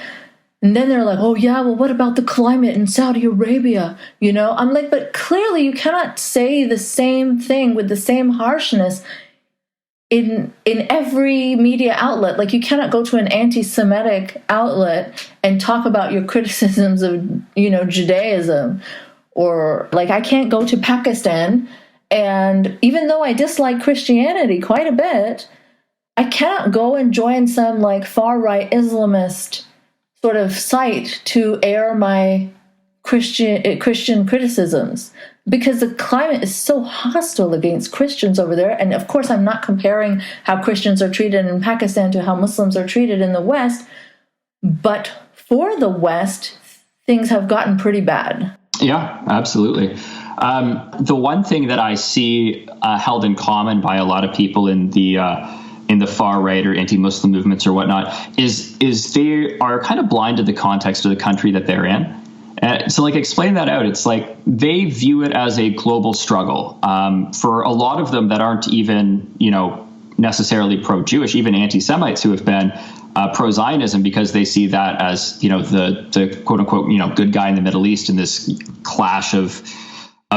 And then they're like, oh yeah, well, what about the climate in Saudi Arabia? You know, I'm like, but clearly you cannot say the same thing with the same harshness in every media outlet. Like, you cannot go to an anti-Semitic outlet and talk about your criticisms of, you know, Judaism. Or, like, I can't go to Pakistan, and even though I dislike Christianity quite a bit, I cannot go and join some, like, far-right Islamist sort of site to air my Christian criticisms, because the climate is so hostile against Christians over there. And, of course, I'm not comparing how Christians are treated in Pakistan to how Muslims are treated in the West, but for the West, things have gotten pretty bad. Yeah, absolutely. The one thing that I see held in common by a lot of people in the far right or anti-Muslim movements or whatnot is they are kind of blind to the context of the country that they're in. So, like, explain that out. It's like they view it as a global struggle. For a lot of them that aren't even, you know, necessarily pro-Jewish, even anti-Semites who have been pro-Zionism, because they see that as, you know, the quote unquote, you know, good guy in the Middle East in this clash of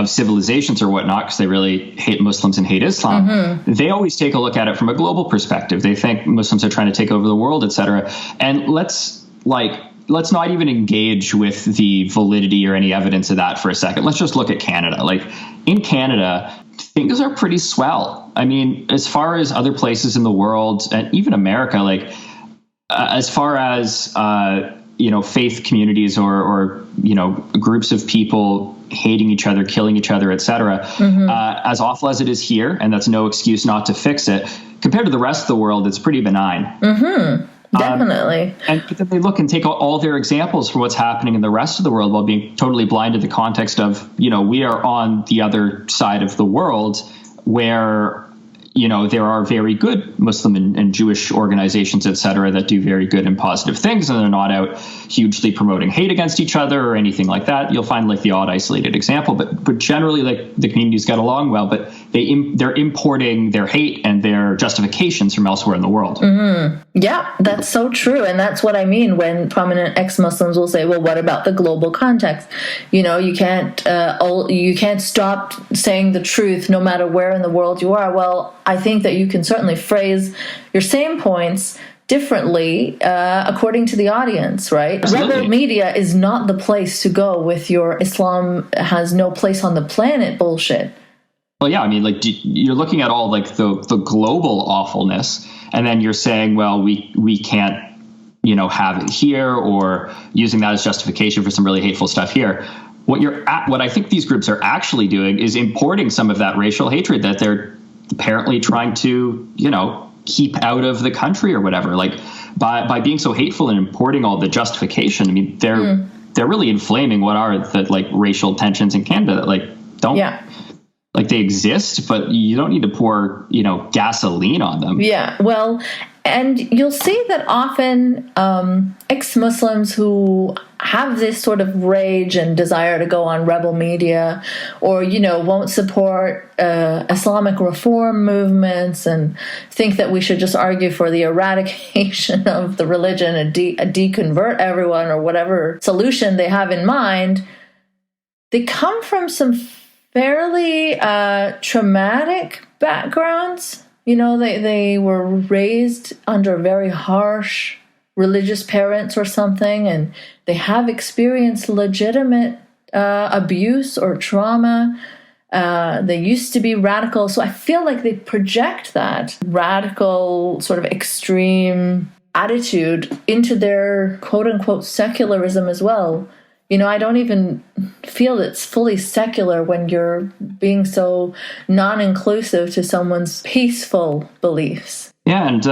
civilizations or whatnot, because they really hate Muslims and hate Islam. Mm-hmm. They always take a look at it from a global perspective. They think Muslims are trying to take over the world, etc. And let's not even engage with the validity or any evidence of that for a second. Let's just look at Canada. Like, in Canada, things are pretty swell. I mean, as far as other places in the world and even America, like, as far as, you know, faith communities or, you know, groups of people hating each other, killing each other, etc. Mm-hmm. As awful as it is here, and that's no excuse not to fix it, compared to the rest of the world, it's pretty benign. Mm-hmm. Definitely. But then they look and take all their examples for what's happening in the rest of the world while being totally blind to the context of, you know, we are on the other side of the world where, there are very good Muslim and Jewish organizations, et cetera, that do very good and positive things, and they're not out hugely promoting hate against each other or anything like that. You'll find like the odd isolated example, but generally like the communities get along well, but they're importing their hate and their justifications from elsewhere in the world. Mm-hmm. Yeah, that's so true. And that's what I mean when prominent ex-Muslims will say, well, what about the global context? You can't stop saying the truth no matter where in the world you are. Well, I think that you can certainly phrase your same points differently according to the audience, right? Absolutely. Rebel media is not the place to go with your Islam has no place on the planet bullshit. Well, yeah, I mean, like you're looking at all like the global awfulness, and then you're saying, well, we can't, have it here, or using that as justification for some really hateful stuff here. What I think these groups are actually doing is importing some of that racial hatred that they're apparently trying to, keep out of the country or whatever. Like by being so hateful and importing all the justification, I mean, they're really inflaming what are the like racial tensions in Canada that like don't. Yeah. Like they exist, but you don't need to pour, gasoline on them. Yeah, well, and you'll see that often ex-Muslims who have this sort of rage and desire to go on rebel media or, won't support Islamic reform movements and think that we should just argue for the eradication of the religion and deconvert everyone or whatever solution they have in mind, they come from some fairly traumatic backgrounds. They were raised under very harsh religious parents or something, and they have experienced legitimate abuse or trauma. They used to be radical. So I feel like they project that radical sort of extreme attitude into their quote unquote secularism as well. I don't even feel it's fully secular when you're being so non-inclusive to someone's peaceful beliefs. Yeah, and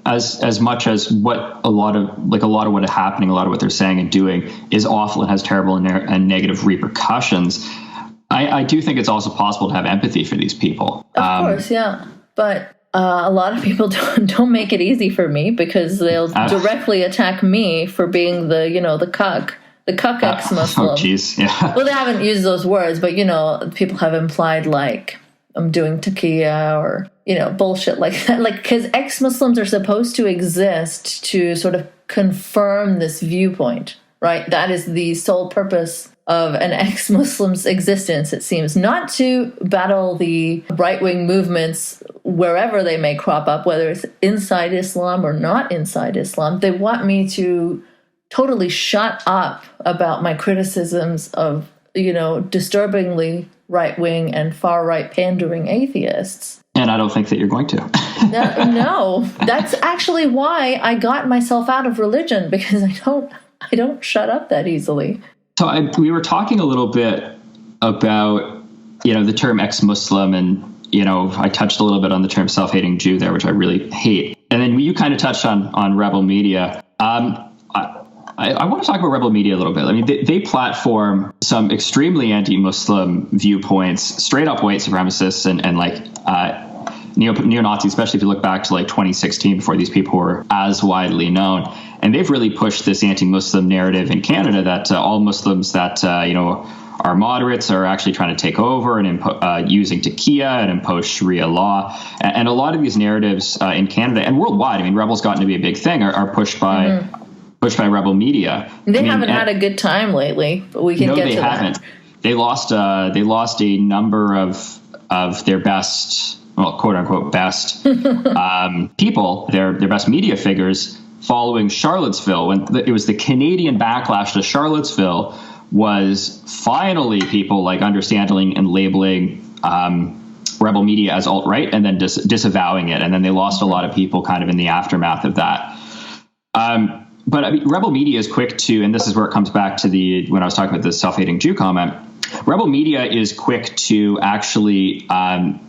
as much as what a lot of what is happening, a lot of what they're saying and doing is awful and has terrible and negative repercussions, I do think it's also possible to have empathy for these people. Of course, yeah, but a lot of people don't make it easy for me because they'll directly attack me for being the cuck. The cuck ex-Muslim. Oh, jeez, yeah. Well, they haven't used those words, but, people have implied, like, I'm doing taqiyya or, bullshit like that. Like, because ex-Muslims are supposed to exist to sort of confirm this viewpoint, right? That is the sole purpose of an ex-Muslim's existence, it seems. Not to battle the right-wing movements wherever they may crop up, whether it's inside Islam or not inside Islam. They want me to totally shut up about my criticisms of, disturbingly right-wing and far-right pandering atheists. And I don't think that you're going to. No, that's actually why I got myself out of religion, because I don't shut up that easily. So we were talking a little bit about, the term ex-Muslim, and, I touched a little bit on the term self-hating Jew there, which I really hate. And then you kind of touched on rebel media. I want to talk about rebel media a little bit. I mean, they platform some extremely anti-Muslim viewpoints, straight up white supremacists and like neo-Nazis, especially if you look back to like 2016 before these people were as widely known. And they've really pushed this anti-Muslim narrative in Canada that all Muslims that, are moderates are actually trying to take over and using taqiyya and impose Sharia law. And a lot of these narratives in Canada and worldwide, I mean, rebel's gotten to be a big thing, are pushed by rebel media. They haven't had a good time lately, but we can get to that. No, they haven't. They lost a number of their best, well, quote unquote best people, their best media figures following Charlottesville. When it was the Canadian backlash to Charlottesville was finally people like understanding and labeling rebel media as alt-right and then disavowing it. And then they lost a lot of people kind of in the aftermath of that. But I mean, rebel media is quick to, and this is where it comes back to when I was talking about the self-hating Jew comment, rebel media is quick to actually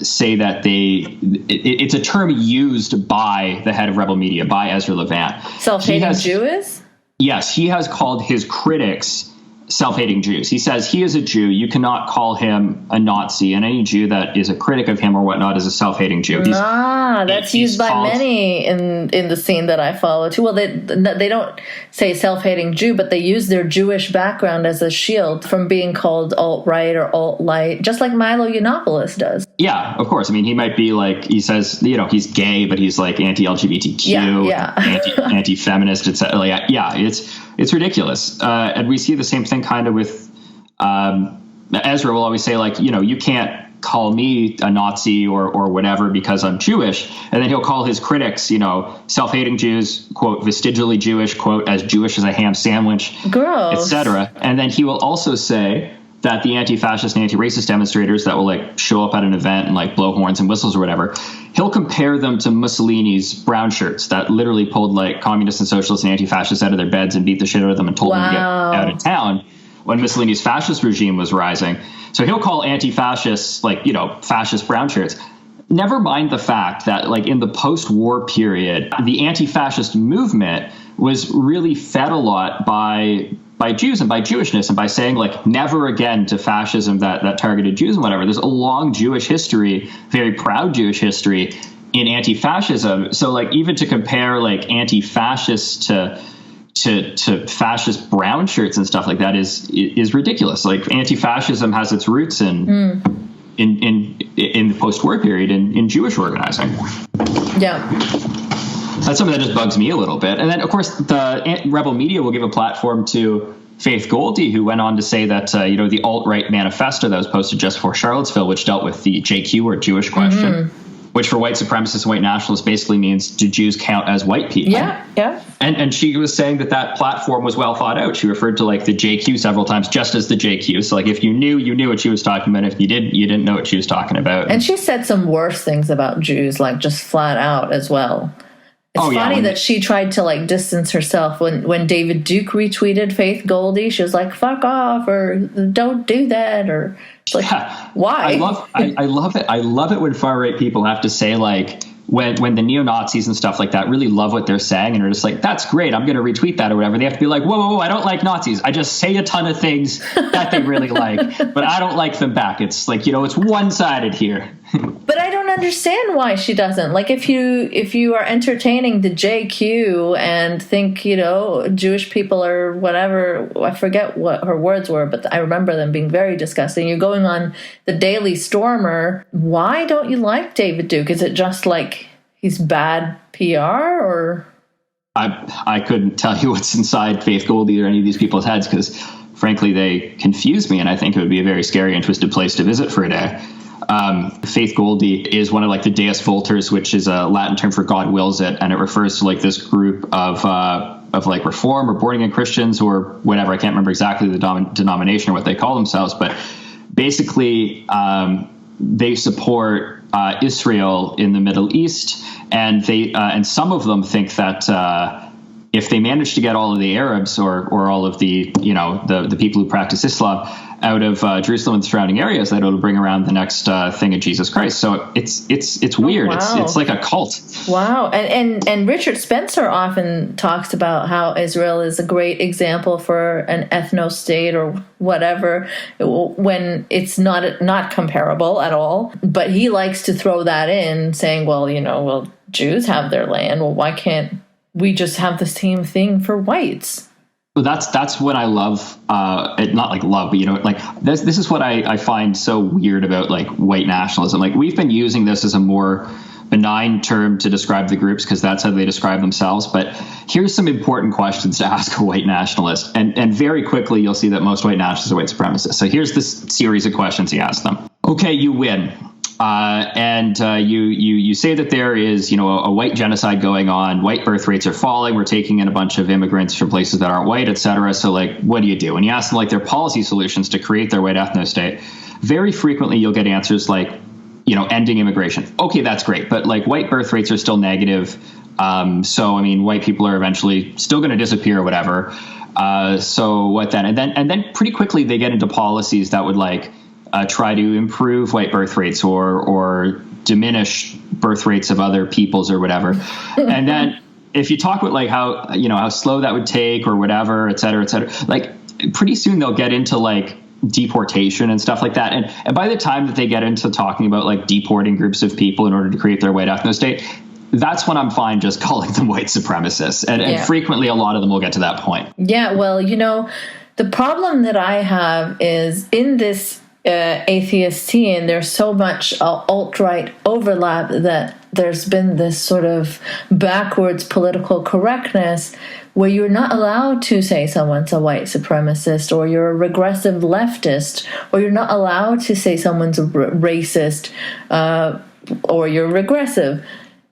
say that it's a term used by the head of rebel media, by Ezra Levant. Self-hating Jew is? Yes, he has called his critics self-hating Jews. He says he is a Jew. You cannot call him a Nazi, and any Jew that is a critic of him or whatnot is a self-hating Jew. That's used by many in the scene that I follow too. Well, they don't say self-hating Jew, but they use their Jewish background as a shield from being called alt-right or alt-lite, just like Milo Yiannopoulos does. Yeah, of course. I mean, he might be like, he says, you know, he's gay, but he's like anti-LGBTQ, anti-feminist, etc. Like, yeah, it's ridiculous. And we see the same thing kind of with Ezra will always say, like, you know, you can't call me a Nazi or whatever because I'm Jewish. And then he'll call his critics, you know, self-hating Jews, quote, vestigially Jewish, quote, as Jewish as a ham sandwich, etc. And then he will also say that the anti-fascist and anti-racist demonstrators that will like show up at an event and like blow horns and whistles or whatever, he'll compare them to Mussolini's brown shirts that literally pulled like communists and socialists and anti-fascists out of their beds and beat the shit out of them and told them to get out of town when Mussolini's fascist regime was rising. So he'll call anti-fascists like, you know, fascist brown shirts. Never mind the fact that like in the post-war period, the anti-fascist movement was really fed a lot by Jews and by Jewishness and by saying like never again to fascism that targeted Jews and whatever. There's a long Jewish history, very proud Jewish history in anti-fascism. So like even to compare like anti-fascists to fascist brown shirts and stuff like that is ridiculous. Like anti-fascism has its roots in the post-war period in Jewish organizing. Yeah. That's something that just bugs me a little bit. And then, of course, the Rebel media will give a platform to Faith Goldie, who went on to say that, the alt-right manifesto that was posted just before Charlottesville, which dealt with the JQ or Jewish question, which for white supremacists and white nationalists basically means, do Jews count as white people? Yeah, yeah. And she was saying that platform was well thought out. She referred to like the JQ several times just as the JQ. So like if you knew what she was talking about. If you didn't know what she was talking about. And she said some worse things about Jews, like just flat out as well. It's funny that she tried to like distance herself when David Duke retweeted Faith Goldie. She was like, "Fuck off," or "Don't do that," or like, why? I love it. I love it when far right people have to say like when the neo-Nazis and stuff like that really love what they're saying and are just like, "That's great, I'm going to retweet that," or whatever. They have to be like, "Whoa, I don't like Nazis. I just say a ton of things that they really like, but I don't like them back." It's like, it's one-sided here. But I don't understand why she doesn't. Like, if you are entertaining the JQ and think, Jewish people are whatever, I forget what her words were, but I remember them being very disgusting. You're going on the Daily Stormer. Why don't you like David Duke? Is it just like he's bad PR, or? I couldn't tell you what's inside Faith Goldie or any of these people's heads because, frankly, they confuse me, and I think it would be a very scary and twisted place to visit for a day. Faith Goldie is one of like the Deus Vulturs, which is a Latin term for God wills it, and it refers to like this group of like Reform or born again Christians or whatever. I can't remember exactly the denomination or what they call themselves, but basically they support Israel in the Middle East, and and some of them think that if they manage to get all of the Arabs or all of the the people who practice Islam out of Jerusalem and surrounding areas, that it'll bring around the next thing of Jesus Christ. So it's weird. Wow. It's like a cult. Wow. And Richard Spencer often talks about how Israel is a great example for an ethno state or whatever, when it's not comparable at all. But he likes to throw that in, saying, well, Jews have their land. Well, why can't we just have the same thing for whites? Well, that's what I love. Not like love, but like this is what I find so weird about like white nationalism. Like we've been using this as a more benign term to describe the groups because that's how they describe themselves. But here's some important questions to ask a white nationalist, and very quickly you'll see that most white nationalists are white supremacists. So here's this series of questions he asked them. Okay, you win. And you say that there is, a white genocide going on. White birth rates are falling. We're taking in a bunch of immigrants from places that aren't white, et cetera. So, like, what do you do? And you ask them, like, their policy solutions to create their white ethno-state. Very frequently, you'll get answers like, ending immigration. Okay, that's great. But, like, white birth rates are still negative. So, I mean, white people are eventually still going to disappear or whatever. So what then? And then pretty quickly they get into policies that would, like, try to improve white birth rates or diminish birth rates of other peoples or whatever. And then if you talk about like how slow that would take or whatever, et cetera, like pretty soon they'll get into like deportation and stuff like that. And by the time that they get into talking about like deporting groups of people in order to create their white ethno-state, that's when I'm fine just calling them white supremacists. And frequently a lot of them will get to that point. Yeah, well, the problem that I have is in this atheist scene, there's so much alt-right overlap that there's been this sort of backwards political correctness where you're not allowed to say someone's a white supremacist, or you're a regressive leftist, or you're not allowed to say someone's a racist, or you're regressive.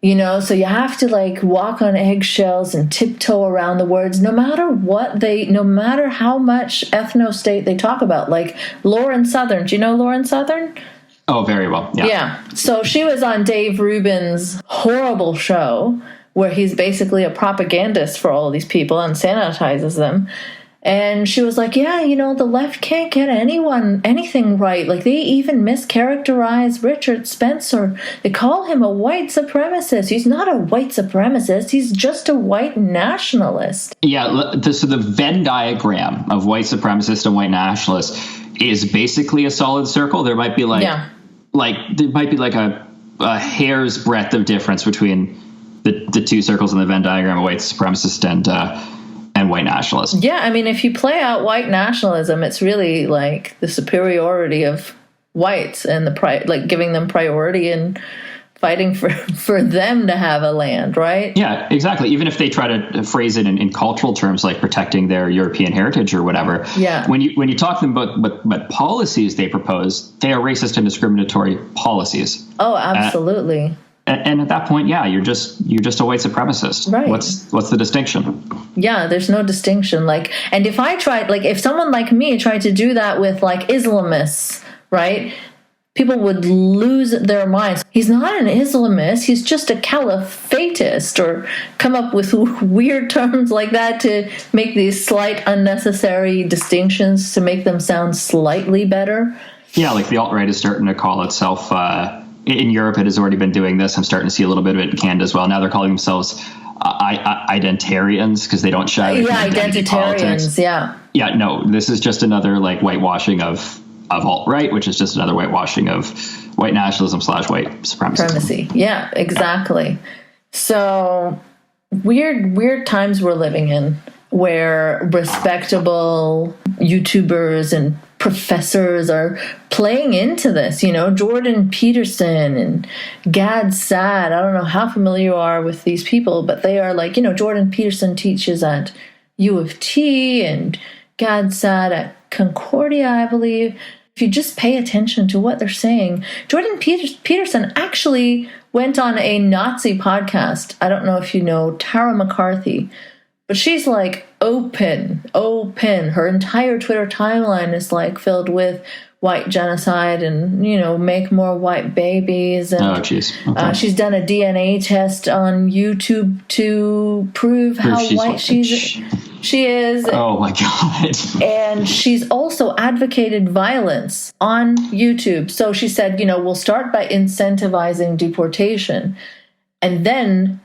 So you have to like walk on eggshells and tiptoe around the words, no matter how much ethno-state they talk about. Like Lauren Southern. Do you know Lauren Southern? Oh, very well. Yeah. Yeah. So she was on Dave Rubin's horrible show where he's basically a propagandist for all of these people and sanitizes them. And she was like, the left can't get anything right. Like, they even mischaracterize Richard Spencer. They call him a white supremacist. He's not a white supremacist. He's just a white nationalist. Yeah, so the Venn diagram of white supremacist and white nationalist is basically a solid circle. There might be a hair's breadth of difference between the two circles in the Venn diagram of white supremacist and white nationalist. Yeah, I mean, if you play out white nationalism, it's really like the superiority of whites and giving them priority and fighting for them to have a land, right? Yeah, exactly. Even if they try to phrase it in cultural terms, like protecting their European heritage or whatever. Yeah. When you talk to them about what policies they propose, they are racist and discriminatory policies. Oh, absolutely. And at that point, you're just a white supremacist. Right. What's the distinction? Yeah, there's no distinction. And if someone like me tried to do that with like Islamists, right? People would lose their minds. He's not an Islamist. He's just a caliphatist, or come up with weird terms like that to make these slight unnecessary distinctions to make them sound slightly better. Yeah, like the alt-right is starting to call itself... in Europe, it has already been doing this. I'm starting to see a little bit of it in Canada as well. Now they're calling themselves identarians because they don't shy away from identity politics. Yeah. Yeah, no, this is just another like whitewashing of alt-right, which is just another whitewashing of white nationalism / white supremacy. Yeah, exactly. So weird times we're living in where respectable YouTubers and professors are playing into this, Jordan Peterson and Gad Saad. I don't know how familiar you are with these people, but they are like, Jordan Peterson teaches at U of T and Gad Saad at Concordia, I believe. If you just pay attention to what they're saying, Jordan Peterson actually went on a Nazi podcast. I don't know if you know Tara McCarthy, but she's like open. Her entire Twitter timeline is like filled with white genocide and, make more white babies. And, oh, jeez. Okay. She's done a DNA test on YouTube to prove how white she is. Oh, my God. And she's also advocated violence on YouTube. So she said, we'll start by incentivizing deportation. And then...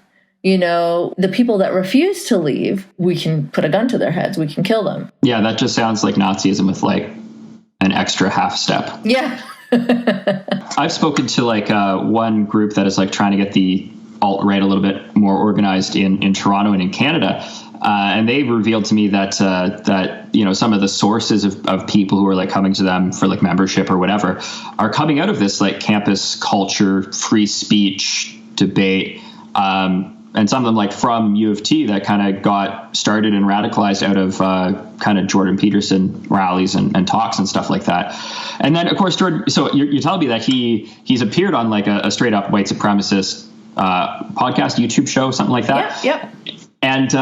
the people that refuse to leave, we can put a gun to their heads. We can kill them. Yeah, that just sounds like Nazism with like an extra half step. Yeah. I've spoken to like one group that is like trying to get the alt-right a little bit more organized in Toronto and in Canada. And they revealed to me that some of the sources of people who are like coming to them for like membership or whatever are coming out of this like campus culture, free speech debate. And some of them like from U of T that kind of got started and radicalized out of kind of Jordan Peterson rallies and talks and stuff like that. And then, of course, Jordan, so you're telling me that he's appeared on like a straight up white supremacist podcast, YouTube show, something like that. Yep. And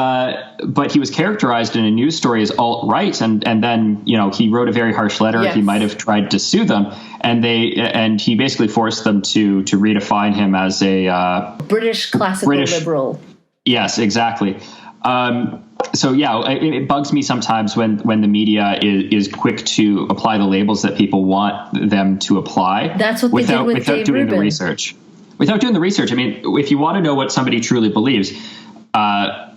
but he was characterized in a news story as alt-right, and then he wrote a very harsh letter. Yes. He might have tried to sue them, and he basically forced them to redefine him as a British classical liberal. Yes, exactly. So yeah, it bugs me sometimes when the media is quick to apply the labels that people want them to apply. That's what they did with without Dave doing Rubin. the research. Without doing the research, I mean, if you want to know what somebody truly believes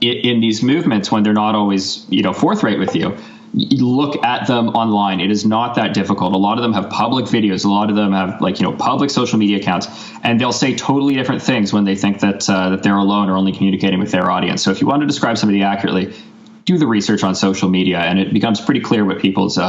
in these movements, when they're not always forthright with you, look at them online. It is not that difficult. A lot of them have public videos. A lot of them have public social media accounts, and they'll say totally different things when they think that they're alone or only communicating with their audience. So if you want to describe somebody accurately, do the research on social media, and it becomes pretty clear what people's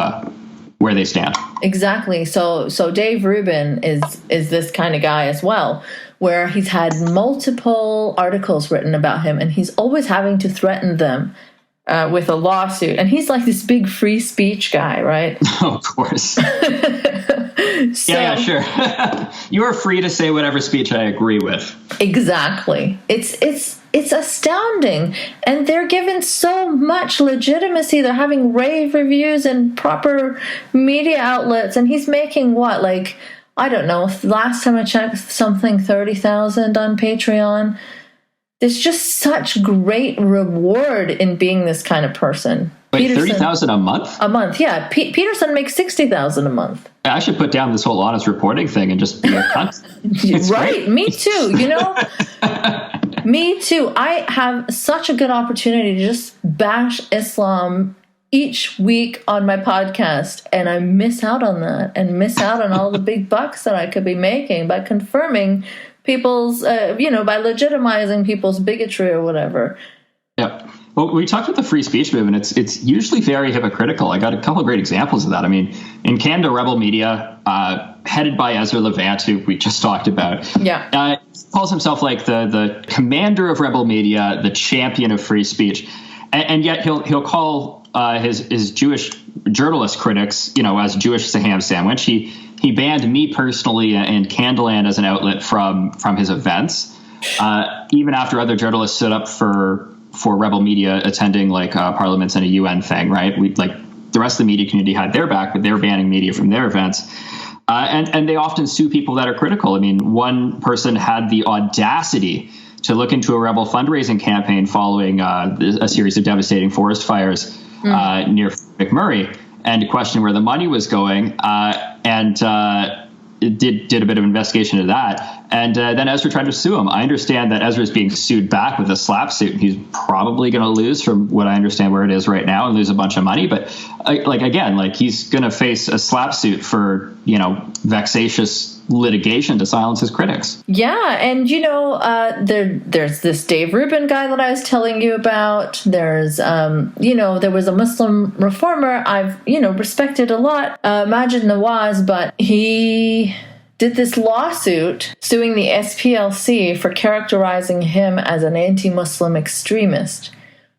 where they stand. Exactly. So Dave Rubin is this kind of guy as well, where he's had multiple articles written about him, and he's always having to threaten them with a lawsuit. And he's like this big free speech guy, right? Oh, of course. Yeah, sure. You are free to say whatever speech I agree with. Exactly. It's astounding. And they're given so much legitimacy. They're having rave reviews and proper media outlets. And he's making what, like, I don't know, last time I checked, something 30,000 on Patreon. There's just such great reward in being this kind of person. Wait, 30,000 a month? A month, yeah. Peterson makes 60,000 a month. I should put down this whole honest reporting thing and just be a cunt. Right, me too. Me too. I have such a good opportunity to just bash Islam each week on my podcast, and I miss out on that and miss out on all the big bucks that I could be making by confirming people's, by legitimizing people's bigotry or whatever. Yeah. Well, we talked about the free speech movement. It's usually very hypocritical. I got a couple of great examples of that. I mean, in Canada, Rebel Media, headed by Ezra Levant, who we just talked about, calls himself like the commander of Rebel Media, the champion of free speech, and yet he'll call his Jewish journalist critics, as Jewish as a ham sandwich. He banned me personally and Candeland as an outlet from his events, even after other journalists stood up for Rebel Media attending parliaments and a UN thing, right? The rest of the media community had their back, but they were banning media from their events. And they often sue people that are critical. I mean, one person had the audacity to look into a Rebel fundraising campaign following a series of devastating forest fires near McMurray, and to question where the money was going, and did a bit of investigation into that. And then Ezra tried to sue him. I understand that Ezra is being sued back with a slap suit, and he's probably going to lose, from what I understand where it is right now, and lose a bunch of money. But he's going to face a slap suit for, vexatious litigation to silence his critics. Yeah. And, there's this Dave Rubin guy that I was telling you about. There's, there was a Muslim reformer I've, respected a lot, Majid Nawaz, but he did this lawsuit suing the SPLC for characterizing him as an anti-Muslim extremist,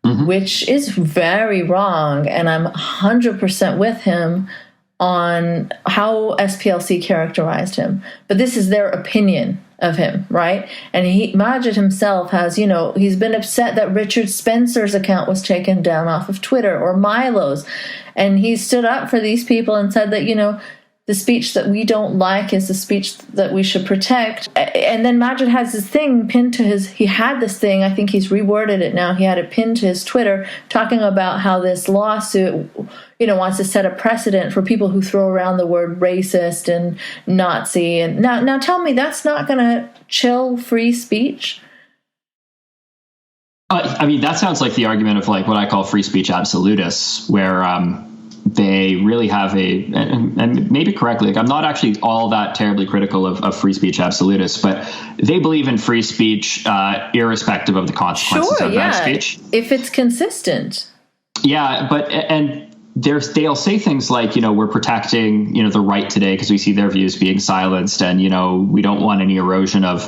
which is very wrong. And I'm 100% with him on how SPLC characterized him. But this is their opinion of him, right? And Majid himself has, he's been upset that Richard Spencer's account was taken down off of Twitter, or Milo's. And he stood up for these people and said that, the speech that we don't like is the speech that we should protect. And then Majid has this thing pinned to he had this thing, I think he's reworded it now, he had it pinned to his Twitter, talking about how this lawsuit, wants to set a precedent for people who throw around the word racist and Nazi. And now tell me, that's not going to chill free speech? That sounds like the argument of what I call free speech absolutists, where they really have and maybe correctly, I'm not actually all that terribly critical of free speech absolutists, but they believe in free speech irrespective of the consequences of that speech. If it's consistent. Yeah, and they'll say things like, we're protecting, the right today because we see their views being silenced, and, we don't want any erosion of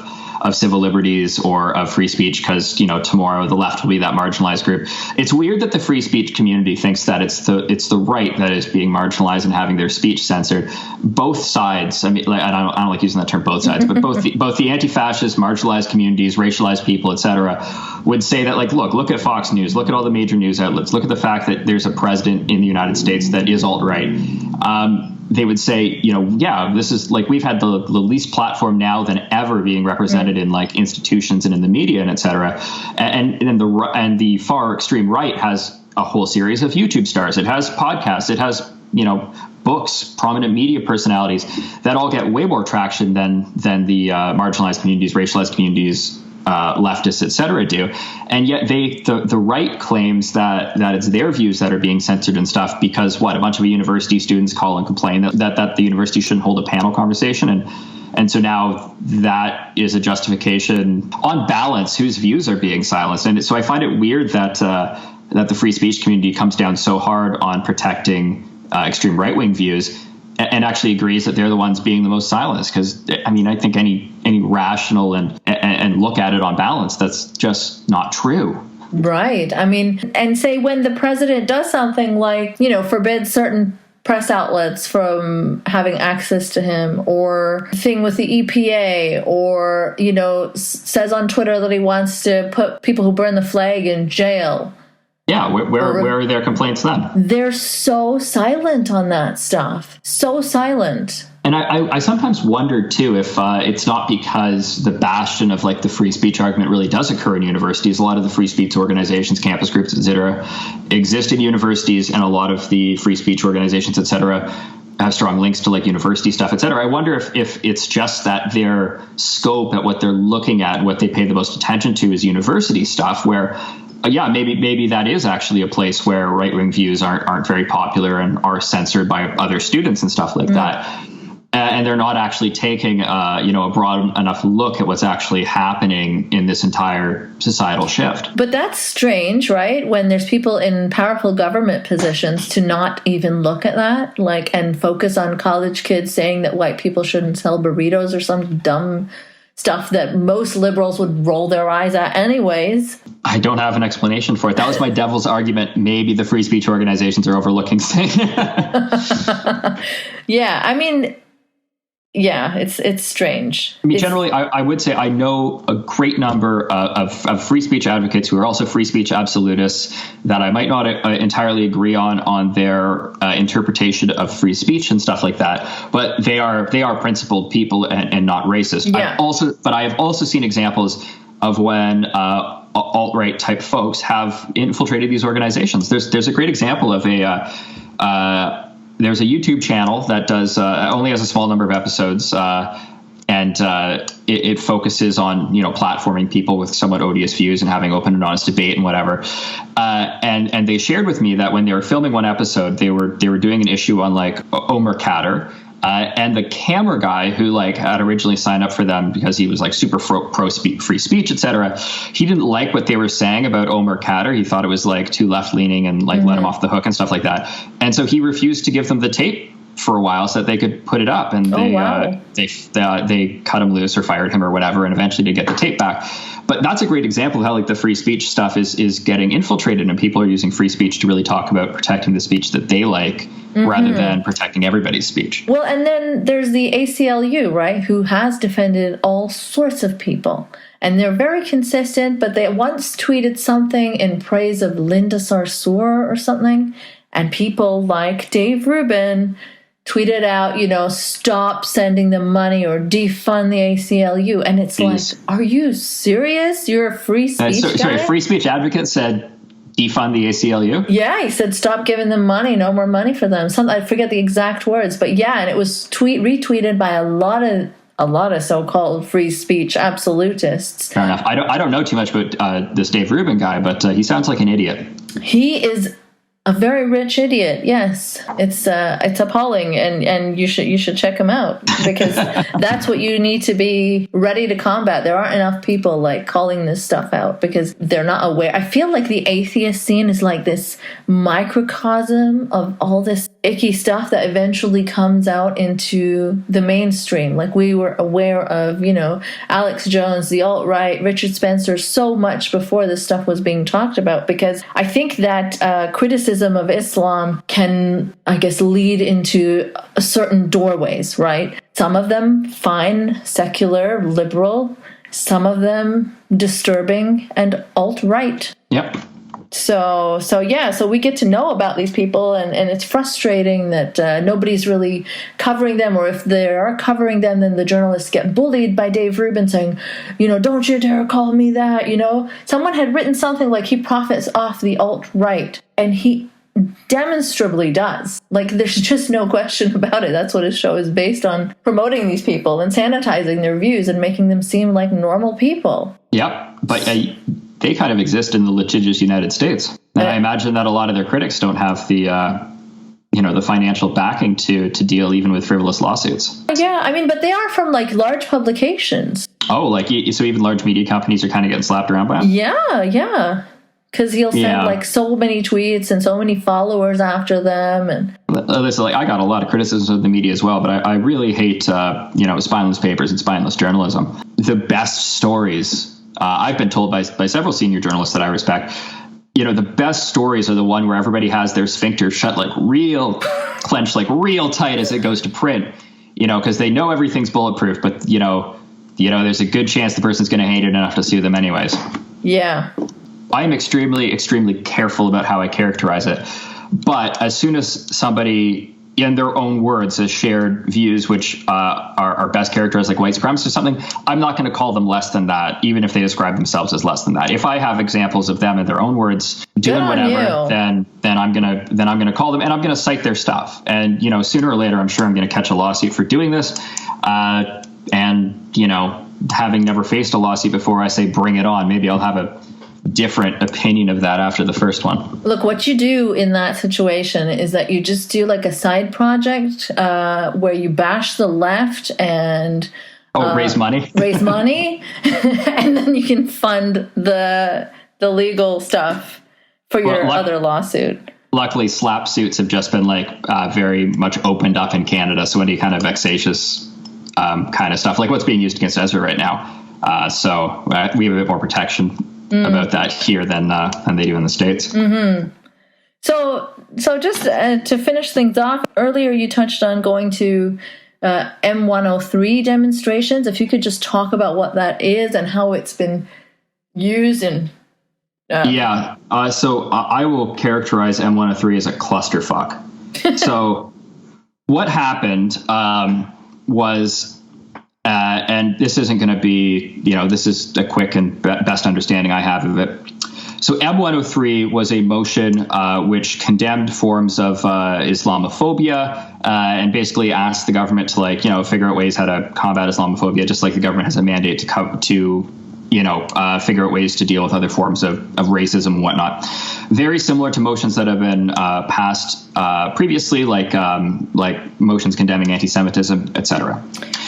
civil liberties or of free speech because, tomorrow the left will be that marginalized group. It's weird that the free speech community thinks that it's the right that is being marginalized and having their speech censored. Both sides, I don't like using that term, both sides, but both the anti-fascist, marginalized communities, racialized people, etc., would say that, look at Fox News, look at all the major news outlets, look at the fact that there's a president in the United States that is alt-right. They would say, this is we've had the least platform now than ever being represented in institutions and in the media and et cetera. And the far extreme right has a whole series of YouTube stars. It has podcasts. It has, books, prominent media personalities that all get way more traction than the marginalized communities, racialized communities, leftists, et cetera, do. And yet the right claims that it's their views that are being censored and stuff because a bunch of university students call and complain that the university shouldn't hold a panel conversation. And so now that is a justification on balance whose views are being silenced. And so I find it weird that the free speech community comes down so hard on protecting extreme right-wing views and actually agrees that they're the ones being the most silenced. Because, I mean, I think any rational and look at it on balance, that's just not true. Right. I mean, and say when the president does something like, forbid certain press outlets from having access to him, or thing with the EPA, or, says on Twitter that he wants to put people who burn the flag in jail. Yeah, where are their complaints then? They're so silent on that stuff. So silent. And I sometimes wonder, too, if it's not because the bastion of the free speech argument really does occur in universities. A lot of the free speech organizations, campus groups, et cetera, exist in universities, and a lot of the free speech organizations, et cetera, have strong links to university stuff, et cetera. I wonder if it's just that their scope at what they're looking at, what they pay the most attention to is university stuff, where maybe that is actually a place where right-wing views aren't very popular and are censored by other students and stuff like that. And they're not actually taking a broad enough look at what's actually happening in this entire societal shift. But that's strange, right? When there's people in powerful government positions to not even look at that, and focus on college kids saying that white people shouldn't sell burritos or some dumb stuff that most liberals would roll their eyes at anyways. I don't have an explanation for it. That was my devil's argument. Maybe the free speech organizations are overlooking things. Yeah, I mean, yeah, it's strange. I mean, generally, I would say I know a great number of free speech advocates who are also free speech absolutists that I might not entirely agree on their interpretation of free speech and stuff like that. But they are principled people and not racist. Yeah. I have also seen examples of when alt-right type folks have infiltrated these organizations. There's a great example of there's a YouTube channel that does only has a small number of episodes, and it focuses on platforming people with somewhat odious views and having open and honest debate and whatever. And they shared with me that when they were filming one episode, they were doing an issue on Omer Khatter. And the camera guy who had originally signed up for them because he was super pro free speech, et cetera, he didn't like what they were saying about Omer Khatter. He thought it was too left leaning and let him off the hook and stuff like that. And so he refused to give them the tape for a while so that they could put it up. And they cut him loose or fired him or whatever, and eventually did get the tape back. But that's a great example of how the free speech stuff is getting infiltrated, and people are using free speech to really talk about protecting the speech that they like rather than protecting everybody's speech. Well, and then there's the ACLU, right, who has defended all sorts of people. And they're very consistent, but they once tweeted something in praise of Linda Sarsour or something, and people like Dave Rubin tweeted out, stop sending them money or defund the ACLU. And it's are you serious? You're a free speech guy? Sorry, free speech advocate said defund the ACLU? Yeah, he said stop giving them money, no more money for them. I forget the exact words, but yeah, and it was retweeted by a lot of so-called free speech absolutists. Fair enough. I don't know too much about this Dave Rubin guy, but he sounds like an idiot. He is a very rich idiot. Yes, it's appalling, and you should check him out, because that's what you need to be ready to combat. There aren't enough people calling this stuff out because they're not aware. I feel like the atheist scene is this microcosm of all this icky stuff that eventually comes out into the mainstream. We were aware of, Alex Jones, the alt-right, Richard Spencer, so much before this stuff was being talked about, because I think that criticism of Islam can, I guess, lead into certain doorways, right? Some of them fine, secular, liberal, some of them disturbing and alt-right. Yep. So we get to know about these people, and it's frustrating that nobody's really covering them, or if they are covering them, then the journalists get bullied by Dave Rubin saying, don't you dare call me that, Someone had written something like he profits off the alt-right, and he demonstrably does. There's just no question about it. That's what his show is based on, promoting these people and sanitizing their views and making them seem like normal people. Yep. But they kind of exist in the litigious United States. And I imagine that a lot of their critics don't have the the financial backing to deal even with frivolous lawsuits. Yeah, I mean, but they are from like large publications. Oh, so even large media companies are kind of getting slapped around by them? Yeah. Because he'll send like so many tweets and so many followers after them. And listen, I got a lot of criticism of the media as well, but I really hate spineless papers and spineless journalism. The best stories, I've been told by several senior journalists that I respect, the best stories are the one where everybody has their sphincter shut clenched real tight as it goes to print, because they know everything's bulletproof, but there's a good chance the person's going to hate it enough to sue them anyways. Yeah. I'm extremely, extremely careful about how I characterize it. But as soon as somebody, in their own words, has shared views which are best characterized like white supremacist or something, I'm not going to call them less than that, even if they describe themselves as less than that. If I have examples of them in their own words doing whatever, then I'm gonna call them, and I'm gonna cite their stuff. And sooner or later, I'm sure I'm gonna catch a lawsuit for doing this. Having never faced a lawsuit before, I say bring it on. Maybe I'll have a different opinion of that after the first one. Look, what you do in that situation is that you just do like a side project where you bash the left and raise money, and then you can fund the legal stuff for your other lawsuit. Luckily, slap suits have just been very much opened up in Canada, so any kind of vexatious kind of stuff, like what's being used against Ezra right now. So we have a bit more protection about that here than they do in the States. Mm-hmm. So just to finish things off, earlier you touched on going to M103 demonstrations. If you could just talk about what that is and how it's been used in. So I will characterize M103 as a clusterfuck. So what happened was. And this isn't going to be, this is a quick and best understanding I have of it. So M103 was a motion which condemned forms of Islamophobia and basically asked the government to figure out ways how to combat Islamophobia, just like the government has a mandate to figure out ways to deal with other forms of racism and whatnot. Very similar to motions that have been passed previously, like motions condemning anti-Semitism, etc.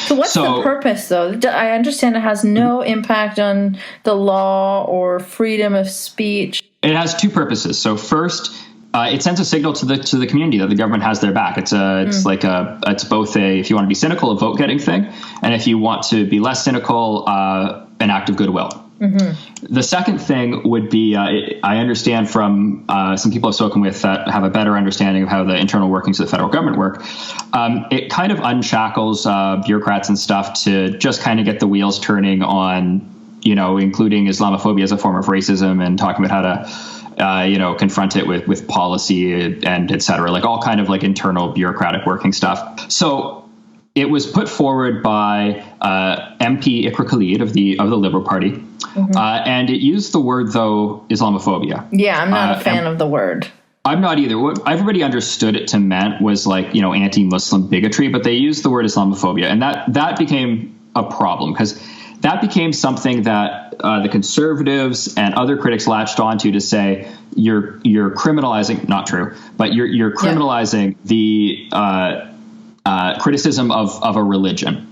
So what's the purpose, though? I understand it has no impact on the law or freedom of speech. It has two purposes. So first, it sends a signal to the community that the government has their back. It's both if you want to be cynical, a vote getting thing, and if you want to be less cynical, an act of goodwill. Mm-hmm. The second thing would be, I understand from some people I've spoken with that have a better understanding of how the internal workings of the federal government work. It kind of unshackles bureaucrats and stuff to just kind of get the wheels turning on, including Islamophobia as a form of racism and talking about how to confront it with policy and et cetera, all kind of internal bureaucratic working stuff. So it was put forward by MP Iqra Khalid of the Liberal Party, mm-hmm. And it used the word, though, Islamophobia. Yeah, I'm not a fan of the word. I'm not either. What everybody understood it to meant was anti-Muslim bigotry, but they used the word Islamophobia, and that became a problem because that became something that the conservatives and other critics latched onto to say you're criminalizing, not true, but you're criminalizing the criticism of a religion.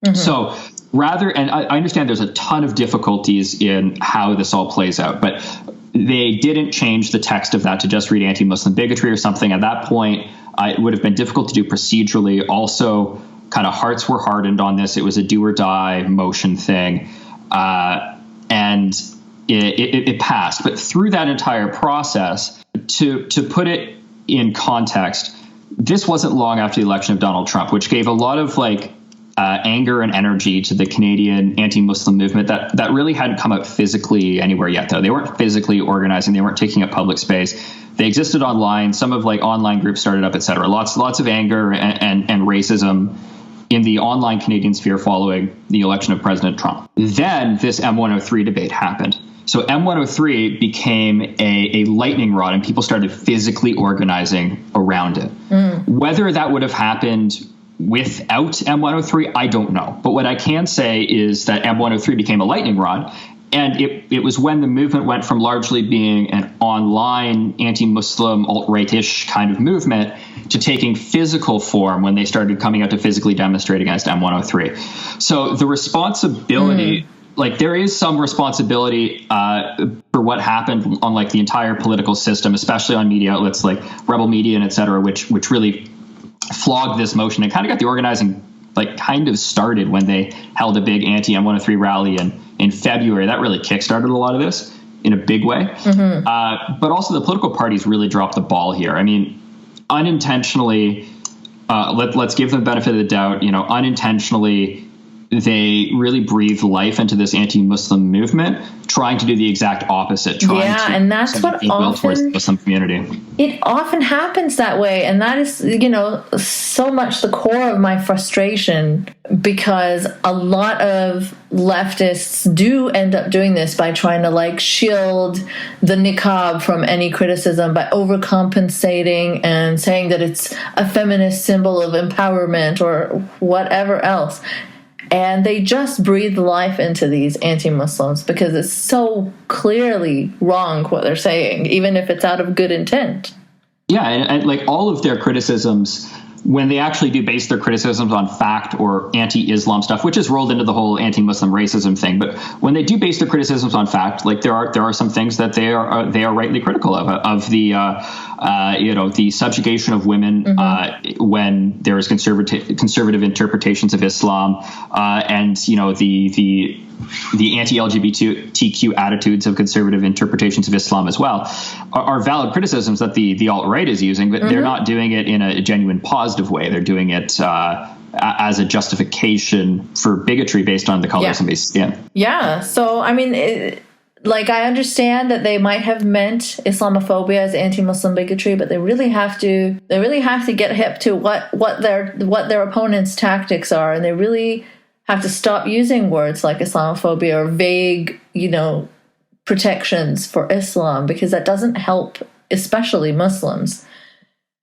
Mm-hmm. So and I understand there's a ton of difficulties in how this all plays out, but they didn't change the text of that to just read anti-Muslim bigotry or something. At that point, it would have been difficult to do procedurally. Also, kind of hearts were hardened on this. It was a do or die motion thing. And it passed. But through that entire process, to put it in context, this wasn't long after the election of Donald Trump, which gave a lot of anger and energy to the Canadian anti-Muslim movement that really hadn't come out physically anywhere yet, though. They weren't physically organizing. They weren't taking up public space. They existed online. Some of online groups started up, et cetera. Lots of anger and racism in the online Canadian sphere following the election of President Trump. Then this M103 debate happened. So M103 became a lightning rod, and people started physically organizing around it. Mm. Whether that would have happened without M103, I don't know. But what I can say is that M103 became a lightning rod. And it was when the movement went from largely being an online anti-Muslim, alt-right-ish kind of movement to taking physical form when they started coming out to physically demonstrate against M103. So the responsibility, like there is some responsibility for what happened on like the entire political system, especially on media outlets like Rebel Media and et cetera, which really flogged this motion and kind of got the organizing like kind of started when they held a big anti-M103 rally in February. That really kickstarted a lot of this in a big way. But also the political parties really dropped the ball here. I mean, unintentionally, let's give them the benefit of the doubt, unintentionally, they really breathed life into this anti-Muslim movement, trying to do the exact opposite. And that's what often towards the Muslim community. It often happens that way, and that is, so much the core of my frustration, because a lot of leftists do end up doing this by trying to like shield the niqab from any criticism by overcompensating and saying that it's a feminist symbol of empowerment or whatever else. And they just breathe life into these anti-Muslims because it's so clearly wrong what they're saying, even if it's out of good intent. Yeah, and like all of their criticisms, when they actually do base their criticisms on fact or anti-Islam stuff, which is rolled into the whole anti-Muslim racism thing, but when they do base their criticisms on fact, like there are some things that they are rightly critical of the the subjugation of women when there is conservative interpretations of Islam, and the anti-LGBTQ attitudes of conservative interpretations of Islam as well are valid criticisms that the alt-right is using, but they're not doing it in a genuine positive way. They're doing it as a justification for bigotry based on the color of somebody's skin. Yeah. So, I mean, I understand that they might have meant Islamophobia as anti-Muslim bigotry, but they really have to get hip to what their opponents' tactics are, and they really have to stop using words like Islamophobia or vague, protections for Islam, because that doesn't help, especially Muslims.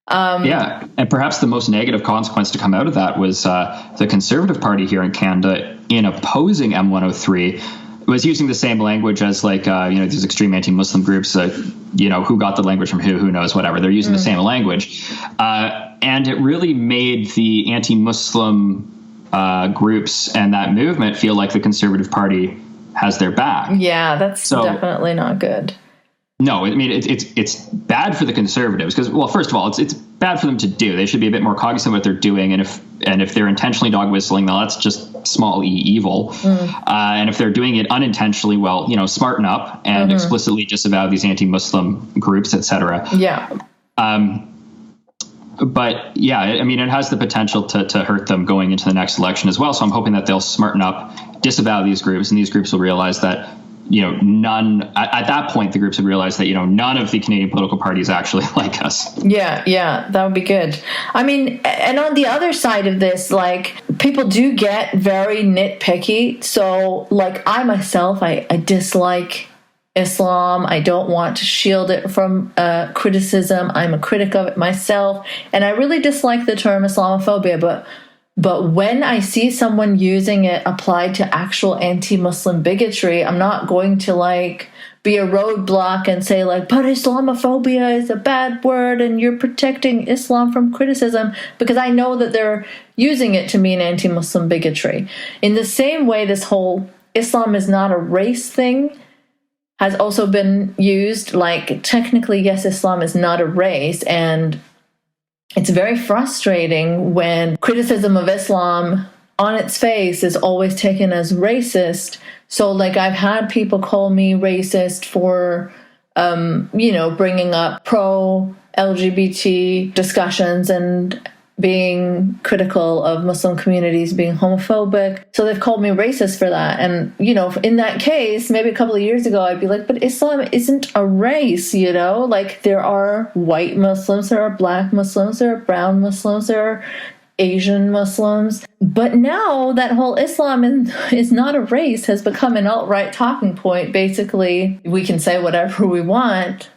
And perhaps the most negative consequence to come out of that was the Conservative Party here in Canada, in opposing M103, was using the same language as these extreme anti-Muslim groups, who got the language from who knows, whatever. They're using the same language. And it really made the anti-Muslim groups and that movement feel like the Conservative Party has their back. Yeah, that's definitely not good. No, I mean, it's bad for the Conservatives because, well, first of all, it's bad for them to do. They should be a bit more cognizant of what they're doing, and if they're intentionally dog whistling, well, that's just small e evil. And if they're doing it unintentionally, well, smarten up and explicitly disavow these anti-Muslim groups, etc. Yeah. But yeah, I mean, it has the potential to hurt them going into the next election as well. So I'm hoping that they'll smarten up, disavow these groups, and these groups will realize that, none at that point, the groups would realize that, none of the Canadian political parties actually like us. Yeah, that would be good. I mean, and on the other side of this, people do get very nitpicky. So I myself, I dislike Islam. I don't want to shield it from criticism. I'm a critic of it myself. And I really dislike the term Islamophobia, but when I see someone using it applied to actual anti-Muslim bigotry, I'm not going to be a roadblock and say but Islamophobia is a bad word and you're protecting Islam from criticism, because I know that they're using it to mean anti-Muslim bigotry. In the same way, this whole Islam is not a race thing has also been used. Technically, yes, Islam is not a race, and it's very frustrating when criticism of Islam on its face is always taken as racist. So, I've had people call me racist for, bringing up pro-LGBT discussions and being critical of Muslim communities being homophobic. So they've called me racist for that. And, in that case, maybe a couple of years ago, I'd be like, but Islam isn't a race, there are white Muslims, there are black Muslims, there are brown Muslims, there are Asian Muslims. But now that whole Islam is not a race has become an alt-right talking point. Basically, we can say whatever we want,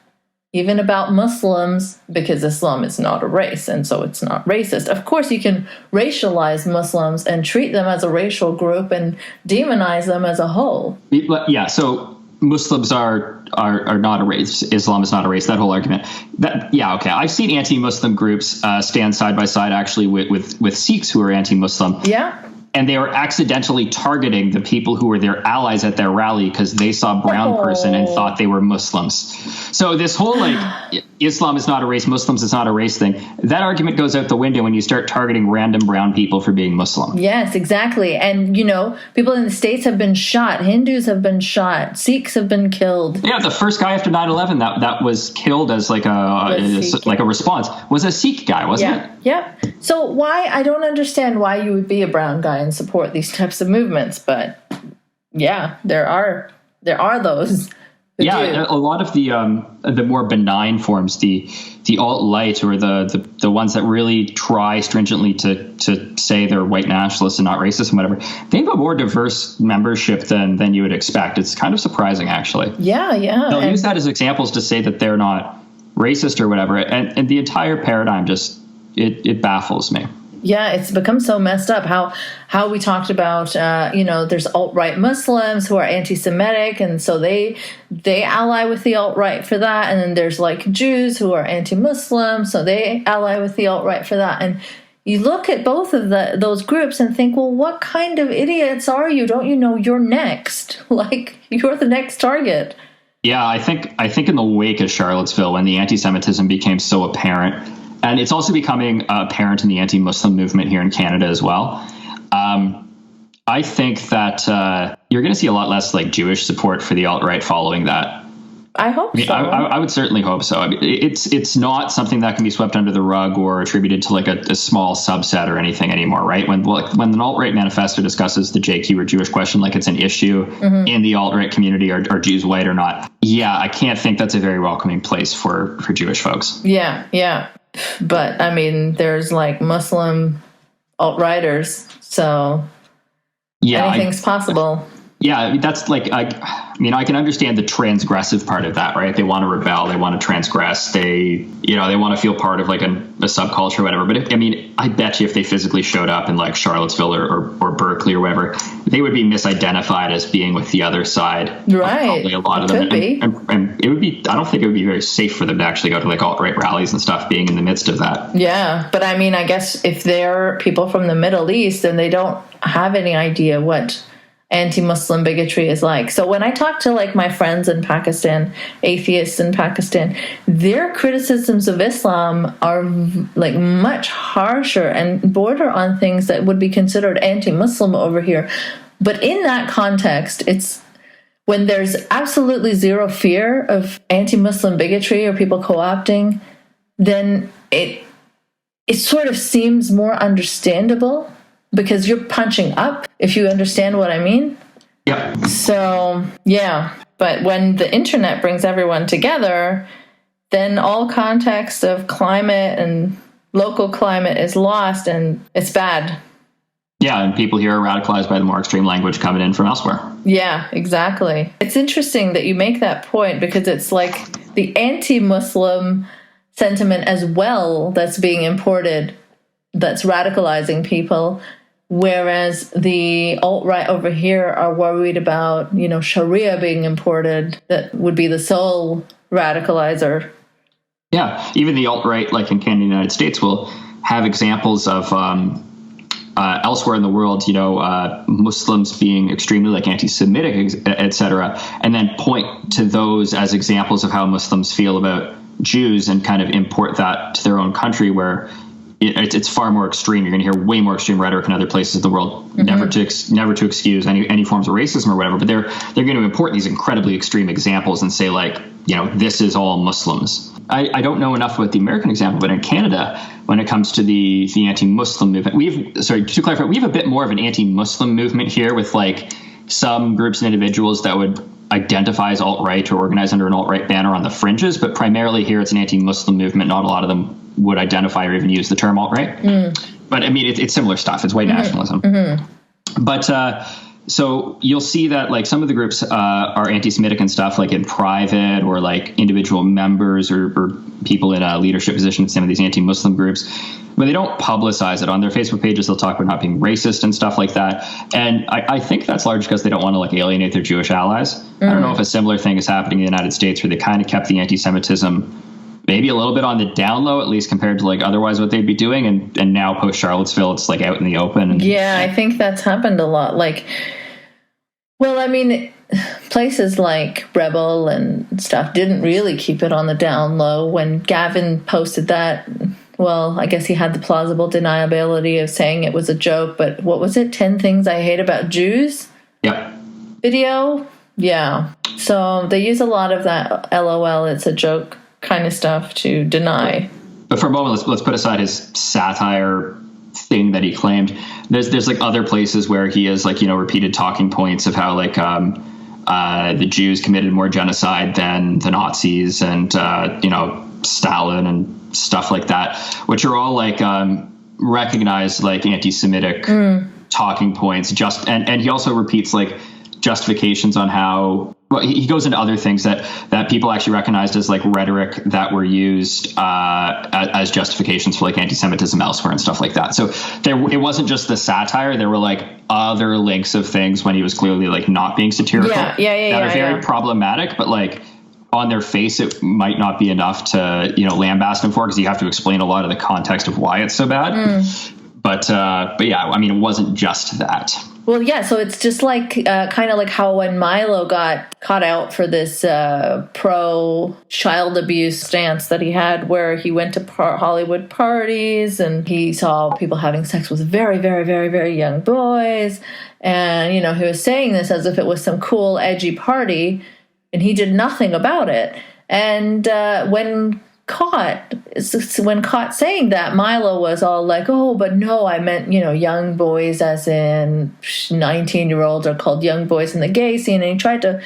even about Muslims, because Islam is not a race, and so it's not racist. Of course, you can racialize Muslims and treat them as a racial group and demonize them as a whole. Yeah, so Muslims are not a race. Islam is not a race. That whole argument. Okay. I've seen anti-Muslim groups stand side by side actually with Sikhs who are anti-Muslim. Yeah. And they were accidentally targeting the people who were their allies at their rally because they saw a brown person and thought they were Muslims. So this whole Islam is not a race, Muslims is not a race thing, that argument goes out the window when you start targeting random brown people for being Muslim. Yes, exactly. And, people in the States have been shot. Hindus have been shot. Sikhs have been killed. Yeah, the first guy after 9/11 that was killed as a response was a Sikh guy, wasn't it? Yeah. So I don't understand why you would be a brown guy and support these types of movements, but yeah, there are those. Yeah, a lot of the more benign forms, the alt-lite or the ones that really try stringently to say they're white nationalists and not racist and whatever, they have a more diverse membership than you would expect. It's kind of surprising, actually. Yeah. They'll use that as examples to say that they're not racist or whatever, and the entire paradigm just it baffles me. Yeah, it's become so messed up. How we talked about, there's alt-right Muslims who are anti-Semitic, and so they ally with the alt-right for that. And then there's Jews who are anti-Muslim, so they ally with the alt-right for that. And you look at both of those groups and think, well, what kind of idiots are you? Don't you know you're next? You're the next target. Yeah, I think in the wake of Charlottesville, when the anti-Semitism became so apparent. And it's also becoming apparent in the anti-Muslim movement here in Canada as well. I think that you're going to see a lot less Jewish support for the alt-right following that. I hope so. I would certainly hope so. I mean, it's not something that can be swept under the rug or attributed to a small subset or anything anymore, right? When the alt-right manifesto discusses the JQ or Jewish question like it's an issue in the alt-right community, are Jews white or not? Yeah, I can't think that's a very welcoming place for Jewish folks. Yeah. But I mean, there's Muslim alt-righters, so anything's possible. Yeah, that's I can understand the transgressive part of that, right? They want to rebel, they want to transgress, they want to feel part of a subculture or whatever. But I bet you if they physically showed up in Charlottesville or Berkeley or whatever, they would be misidentified as being with the other side. Right. Probably a lot of them. And it would be, I don't think it would be very safe for them to actually go to alt-right rallies and stuff being in the midst of that. Yeah. But I guess if they're people from the Middle East, then they don't have any idea what anti-Muslim bigotry is like. So when I talk to my friends in Pakistan, atheists in Pakistan, their criticisms of Islam are much harsher and border on things that would be considered anti-Muslim over here. But in that context, it's when there's absolutely zero fear of anti-Muslim bigotry or people co-opting, then it sort of seems more understandable. Because you're punching up, if you understand what I mean. Yeah. So, yeah. But when the internet brings everyone together, then all context of climate and local climate is lost, and it's bad. Yeah, and people here are radicalized by the more extreme language coming in from elsewhere. Yeah, exactly. It's interesting that you make that point, because it's the anti-Muslim sentiment as well that's being imported, that's radicalizing people. Whereas the alt-right over here are worried about, Sharia being imported. That would be the sole radicalizer. Yeah, even the alt-right, in Canada and the United States, will have examples of elsewhere in the world, Muslims being extremely anti-Semitic, etc., and then point to those as examples of how Muslims feel about Jews and kind of import that to their own country, where it's far more extreme. You're going to hear way more extreme rhetoric in other places of the world, never to excuse any forms of racism or whatever. But they're going to import these incredibly extreme examples and say this is all Muslims. I don't know enough about the American example, but in Canada, when it comes to the anti-Muslim movement, to clarify, we have a bit more of an anti-Muslim movement here with some groups and individuals that would identify as alt-right or organize under an alt-right banner on the fringes, but primarily here it's an anti-Muslim movement. Not a lot of them would identify or even use the term alt-right. But it's similar stuff. It's white nationalism. But So you'll see that like some of the groups are anti-Semitic and stuff like in private, or like individual members or people in a leadership position in some of these anti-Muslim groups, but they don't publicize it. On their Facebook pages, they'll talk about not being racist and stuff like that. And I think that's largely because they don't want to like alienate their Jewish allies. I don't know if a similar thing is happening in the United States, where they kind of kept the anti-Semitism maybe a little bit on the down low, at least compared to like otherwise what they'd be doing. And now post Charlottesville, it's like out in the open. And, yeah, I think that's happened a lot. Like, well, I mean, places like Rebel and stuff didn't really keep it on the down low. When Gavin posted that, well, I guess he had the plausible deniability of saying it was a joke, but what was it? 10 Things I Hate About Jews? Yep. Video? Yeah. So they use a lot of that LOL, it's a joke kind of stuff to deny. But for a moment, let's put aside his satire thing that he claimed. There's like other places where he has like, repeated talking points of how like the Jews committed more genocide than the Nazis and Stalin and stuff like that, which are all like recognized like anti-Semitic talking points. And he also repeats like justifications on how, well, he goes into other things that people actually recognized as like rhetoric that were used as justifications for like anti-Semitism elsewhere and stuff like that. So it wasn't just the satire. There were like other links of things when he was clearly like not being satirical that are very problematic, but like on their face, it might not be enough to, lambast him for, because you have to explain a lot of the context of why it's so bad. But yeah, I mean, it wasn't just that. Well, yeah, so it's just like kind of like how when Milo got caught out for this pro-child abuse stance that he had, where he went to Hollywood parties and he saw people having sex with very, very, very, very young boys. And, he was saying this as if it was some cool, edgy party, and he did nothing about it. And when caught saying that, Milo was all like, oh, but no, I meant, young boys as in 19-year-olds are called young boys in the gay scene. And he tried to,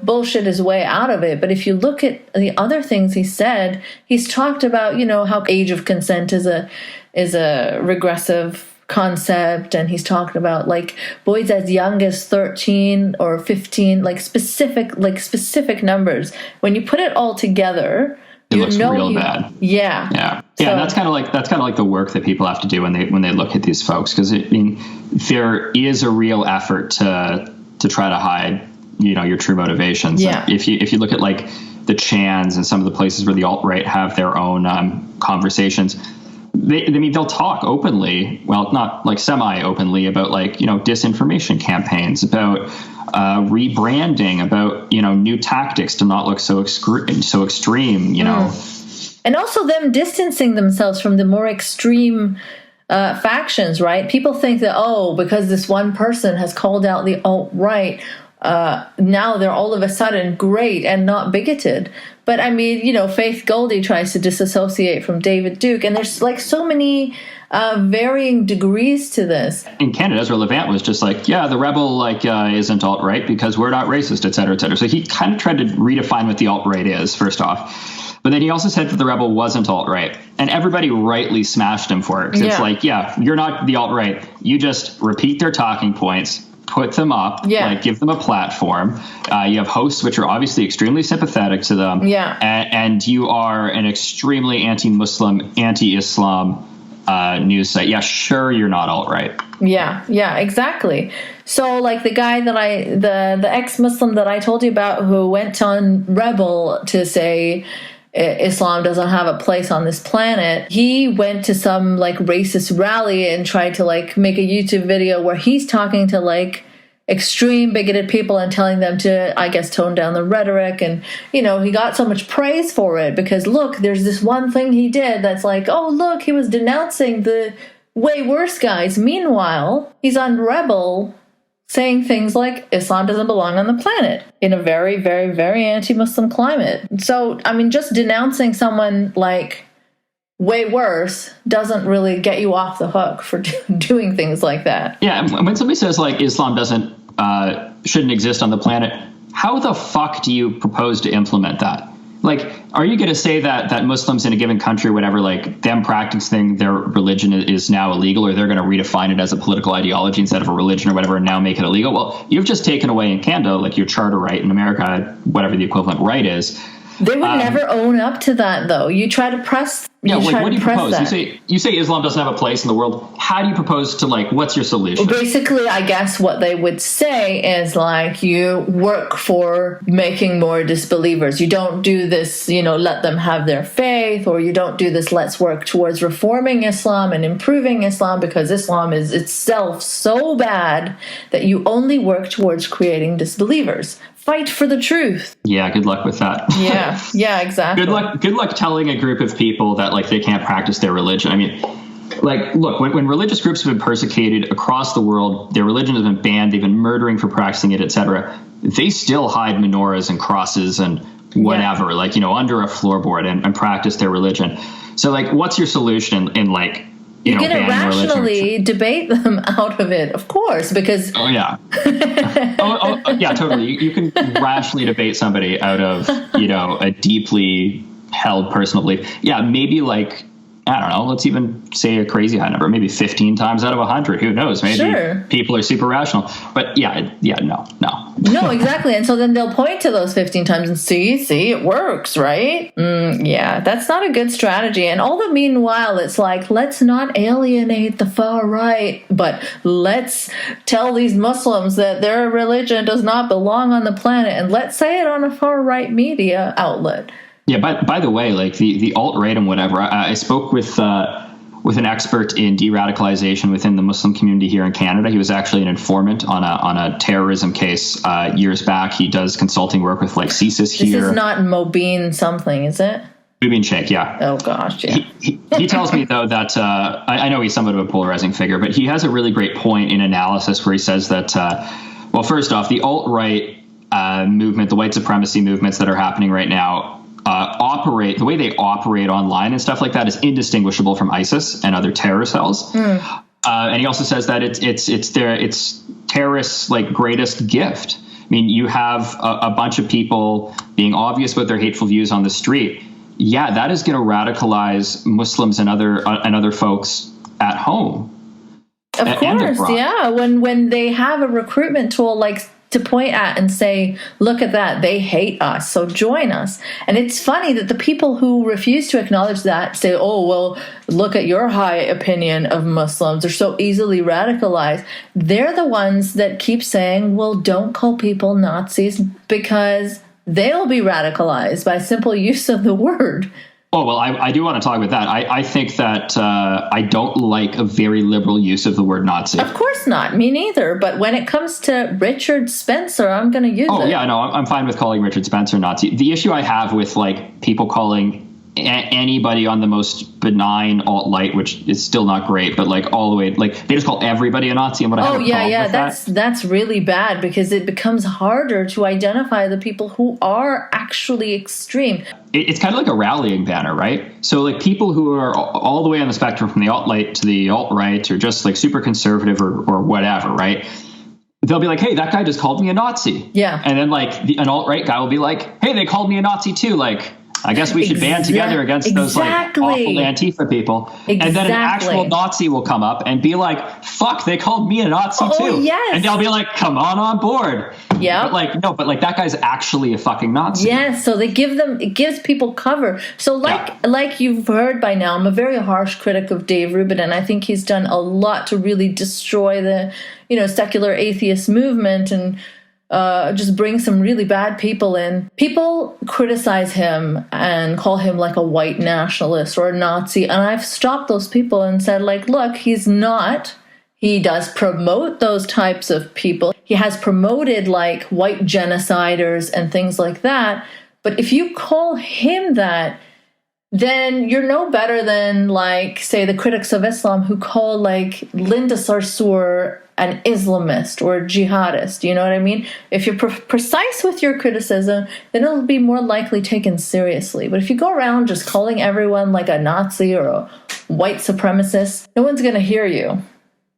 bullshit his way out of it. But if you look at the other things he said, he's talked about, how age of consent is a regressive concept, and he's talking about like boys as young as 13 or 15, like specific numbers. When you put it all together, it looks real bad. Yeah. So, and that's kind of like the work that people have to do when they look at these folks, because there is a real effort to try to hide your true motivations. Yeah. If you look at like the Chans and some of the places where the alt-right have their own conversations, they'll talk openly, well, not like semi-openly, about like disinformation campaigns, about rebranding, about new tactics to not look so extreme, and also them distancing themselves from the more extreme factions, right? People think that because this one person has called out the alt-right, now they're all of a sudden great and not bigoted. But I mean, Faith Goldie tries to disassociate from David Duke, and there's like so many varying degrees to this. In Canada, Ezra Levant was just like, yeah, the Rebel isn't alt-right because we're not racist, et cetera, et cetera. So he kind of tried to redefine what the alt-right is, first off. But then he also said that the Rebel wasn't alt-right. And everybody rightly smashed him for it. Because it's like, yeah, you're not the alt-right. You just repeat their talking points, put them up, give them a platform. You have hosts which are obviously extremely sympathetic to them. Yeah. And you are an extremely anti-Muslim, anti-Islam news site. Yeah, sure, you're not alt-right. Yeah, exactly. So like the guy that the ex-Muslim that I told you about, who went on Rebel to say Islam doesn't have a place on this planet, he went to some like racist rally and tried to like make a YouTube video where he's talking to like extreme bigoted people and telling them to, I guess, tone down the rhetoric. And, he got so much praise for it because, look, there's this one thing he did that's like, oh, look, he was denouncing the way worse guys. Meanwhile, he's on Rebel saying things like Islam doesn't belong on the planet in a very, very, very anti-Muslim climate. So, I mean, just denouncing someone like way worse doesn't really get you off the hook for doing things like that. Yeah, when somebody says like Islam shouldn't exist on the planet, how the fuck do you propose to implement that? like, are you going to say that Muslims in a given country or whatever, like them practicing their religion is now illegal, or they're going to redefine it as a political ideology instead of a religion or whatever and now make it illegal? Well, you've just taken away in Canada, like your charter right, in America, whatever the equivalent right is. They would never own up to that, though. You try to press. Yeah, like, what do you propose? You say Islam doesn't have a place in the world. How do you propose to, like, what's your solution? Well, basically, I guess what they would say is, like, you work for making more disbelievers. You don't do this, let them have their faith, or you don't do this, let's work towards reforming Islam and improving Islam, because Islam is itself so bad that you only work towards creating disbelievers. Fight for the truth. Yeah, good luck with that. Yeah, exactly. Good luck telling a group of people that, like, they can't practice their religion. I mean, like, look, when religious groups have been persecuted across the world, their religion has been banned, they've been murdering for practicing it, etc. They still hide menorahs and crosses and whatever, like, under a floorboard and practice their religion. So, like, what's your solution in like, you can rationally debate them out of it, of course, because... Oh, yeah. Yeah, totally. You can rationally debate somebody out of, a deeply held personal belief. Yeah, maybe like, I don't know, let's even say a crazy high number, maybe 15 times out of 100. Who knows? Maybe people are super rational. But no. No, exactly. And so then they'll point to those 15 times and see, it works, right? Yeah, that's not a good strategy. And all the meanwhile, it's like, let's not alienate the far right, but let's tell these Muslims that their religion does not belong on the planet. And let's say it on a far right media outlet. Yeah, by the way, like the alt-right and whatever, I spoke with an expert in de-radicalization within the Muslim community here in Canada. He was actually an informant on a terrorism case years back. He does consulting work with like CSIS here. This is not Mobeen something, is it? Mobeen Sheikh, yeah. Oh gosh, yeah. He tells me though that I know he's somewhat of a polarizing figure, but he has a really great point in analysis where he says that well, first off, the alt-right movement, the white supremacy movements that are happening right now, operate the way they operate online and stuff like that is indistinguishable from ISIS and other terror cells. And he also says that it's terrorists' like greatest gift. I mean, you have a bunch of people being obvious about their hateful views on the street. Yeah, that is going to radicalize Muslims and other folks at home. Of course, yeah. When they have a recruitment tool like to point at and say, look at that, they hate us, so join us. And it's funny that the people who refuse to acknowledge that say, oh, well, look at your high opinion of Muslims, they're so easily radicalized. They're the ones that keep saying, well, don't call people Nazis because they'll be radicalized by simple use of the word. Oh, well, I do want to talk about that. I think that I don't like a very liberal use of the word Nazi. Of course not. Me neither. But when it comes to Richard Spencer, I'm going to use it. Oh, yeah, no, I'm fine with calling Richard Spencer Nazi. The issue I have with like people calling anybody on the most benign alt-lite, which is still not great, but like all the way, like they just call everybody a Nazi, and what I have a problem with that's really bad because it becomes harder to identify the people who are actually extreme. It's kind of like a rallying banner, right? So like people who are all the way on the spectrum from the alt-lite to the alt-right or just like super conservative or whatever, right? They'll be like, hey, that guy just called me a Nazi. Yeah. And then like an alt-right guy will be like, hey, they called me a Nazi too. Like, I guess we should band together against those like awful Antifa people. Exactly. And then an actual Nazi will come up and be like, fuck, they called me a Nazi too. Yes. And they'll be like, come on board. Yeah. But that guy's actually a fucking Nazi. Yes, so it gives people cover. So like you've heard by now, I'm a very harsh critic of Dave Rubin, and I think he's done a lot to really destroy the, secular atheist movement and just bring some really bad people in. People criticize him and call him like a white nationalist or a Nazi, and I've stopped those people and said, like, look, he's not. He does promote those types of people. He has promoted like white genociders and things like that. But if you call him that, then you're no better than, like, say, the critics of Islam who call like Linda Sarsour an Islamist or a jihadist. You know what I mean? If you're precise with your criticism, then it'll be more likely taken seriously. But if you go around just calling everyone like a Nazi or a white supremacist, no one's going to hear you.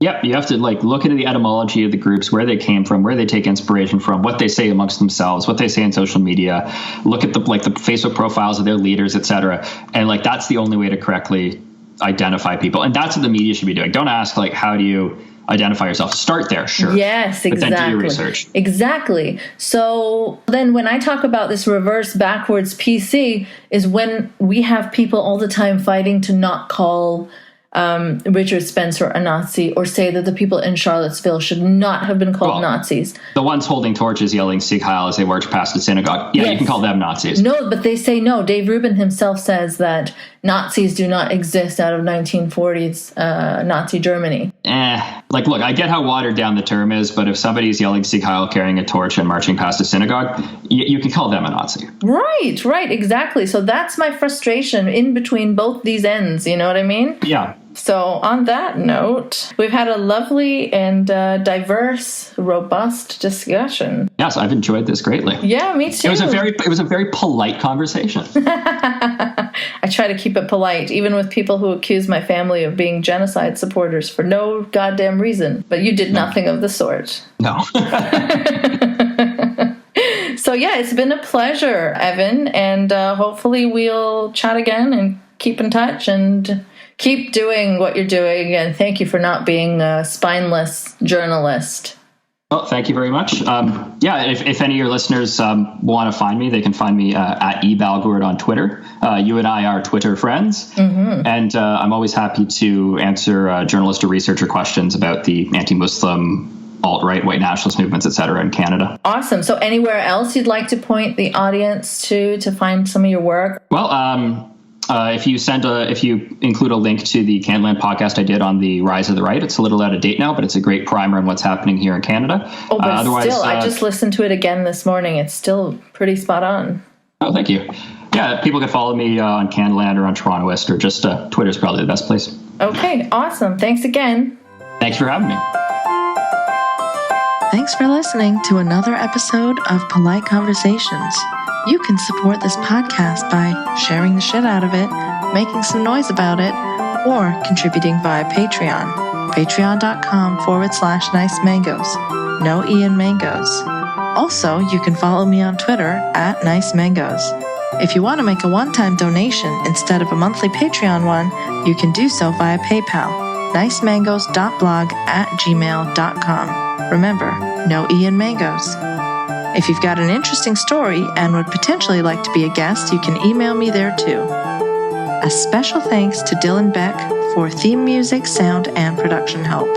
Yep, you have to look into the etymology of the groups, where they came from, where they take inspiration from, what they say amongst themselves, what they say in social media. Look at the Facebook profiles of their leaders, etc. And that's the only way to correctly identify people. And that's what the media should be doing. Don't ask how do you identify yourself. Start there, sure. Yes, exactly. But then do your research. Exactly. So then when I talk about this reverse backwards PC is when we have people all the time fighting to not call Richard Spencer a Nazi, or say that the people in Charlottesville should not have been called Nazis. The ones holding torches yelling Sieg Heil as they march past the synagogue. Yeah, yes. You can call them Nazis. No, but they say no. Dave Rubin himself says that Nazis do not exist out of 1940s Nazi Germany. Look, I get how watered down the term is, but if somebody's yelling Sieg Heil, carrying a torch, and marching past a synagogue, you can call them a Nazi. Right, exactly. So that's my frustration in between both these ends, you know what I mean? Yeah. So on that note, we've had a lovely and diverse, robust discussion. Yes, I've enjoyed this greatly. Yeah, me too. It was a very polite conversation. I try to keep it polite, even with people who accuse my family of being genocide supporters for no goddamn reason. But you did nothing of the sort. No. So yeah, it's been a pleasure, Evan, and hopefully we'll chat again and keep in touch and keep doing what you're doing, and thank you for not being a spineless journalist. Well, thank you very much. If any of your listeners want to find me, they can find me at eBalgord on Twitter. You and I are Twitter friends, and I'm always happy to answer journalist or researcher questions about the anti-Muslim, alt-right, white nationalist movements, etc. in Canada. Awesome. So anywhere else you'd like to point the audience to find some of your work? Well, if you include a link to the Canadaland podcast I did on the rise of the right, it's a little out of date now, but it's a great primer on what's happening here in Canada. Oh, but still, I just listened to it again this morning. It's still pretty spot on. Oh, thank you. Yeah, people can follow me on Canadaland or on Torontoist, or just Twitter's probably the best place. Okay, awesome. Thanks again. Thanks for having me. Thanks for listening to another episode of Polite Conversations. You can support this podcast by sharing the shit out of it, making some noise about it, or contributing via Patreon. Patreon.com/nice mangoes. No E in mangoes. Also, you can follow me on Twitter at nice mangoes. If you want to make a one-time donation instead of a monthly Patreon one, you can do so via PayPal. nicemangoes.blog@gmail.com. Remember, no E in mangoes. If you've got an interesting story and would potentially like to be a guest, you can email me there too. A special thanks to Dylan Beck for theme music, sound, and production help.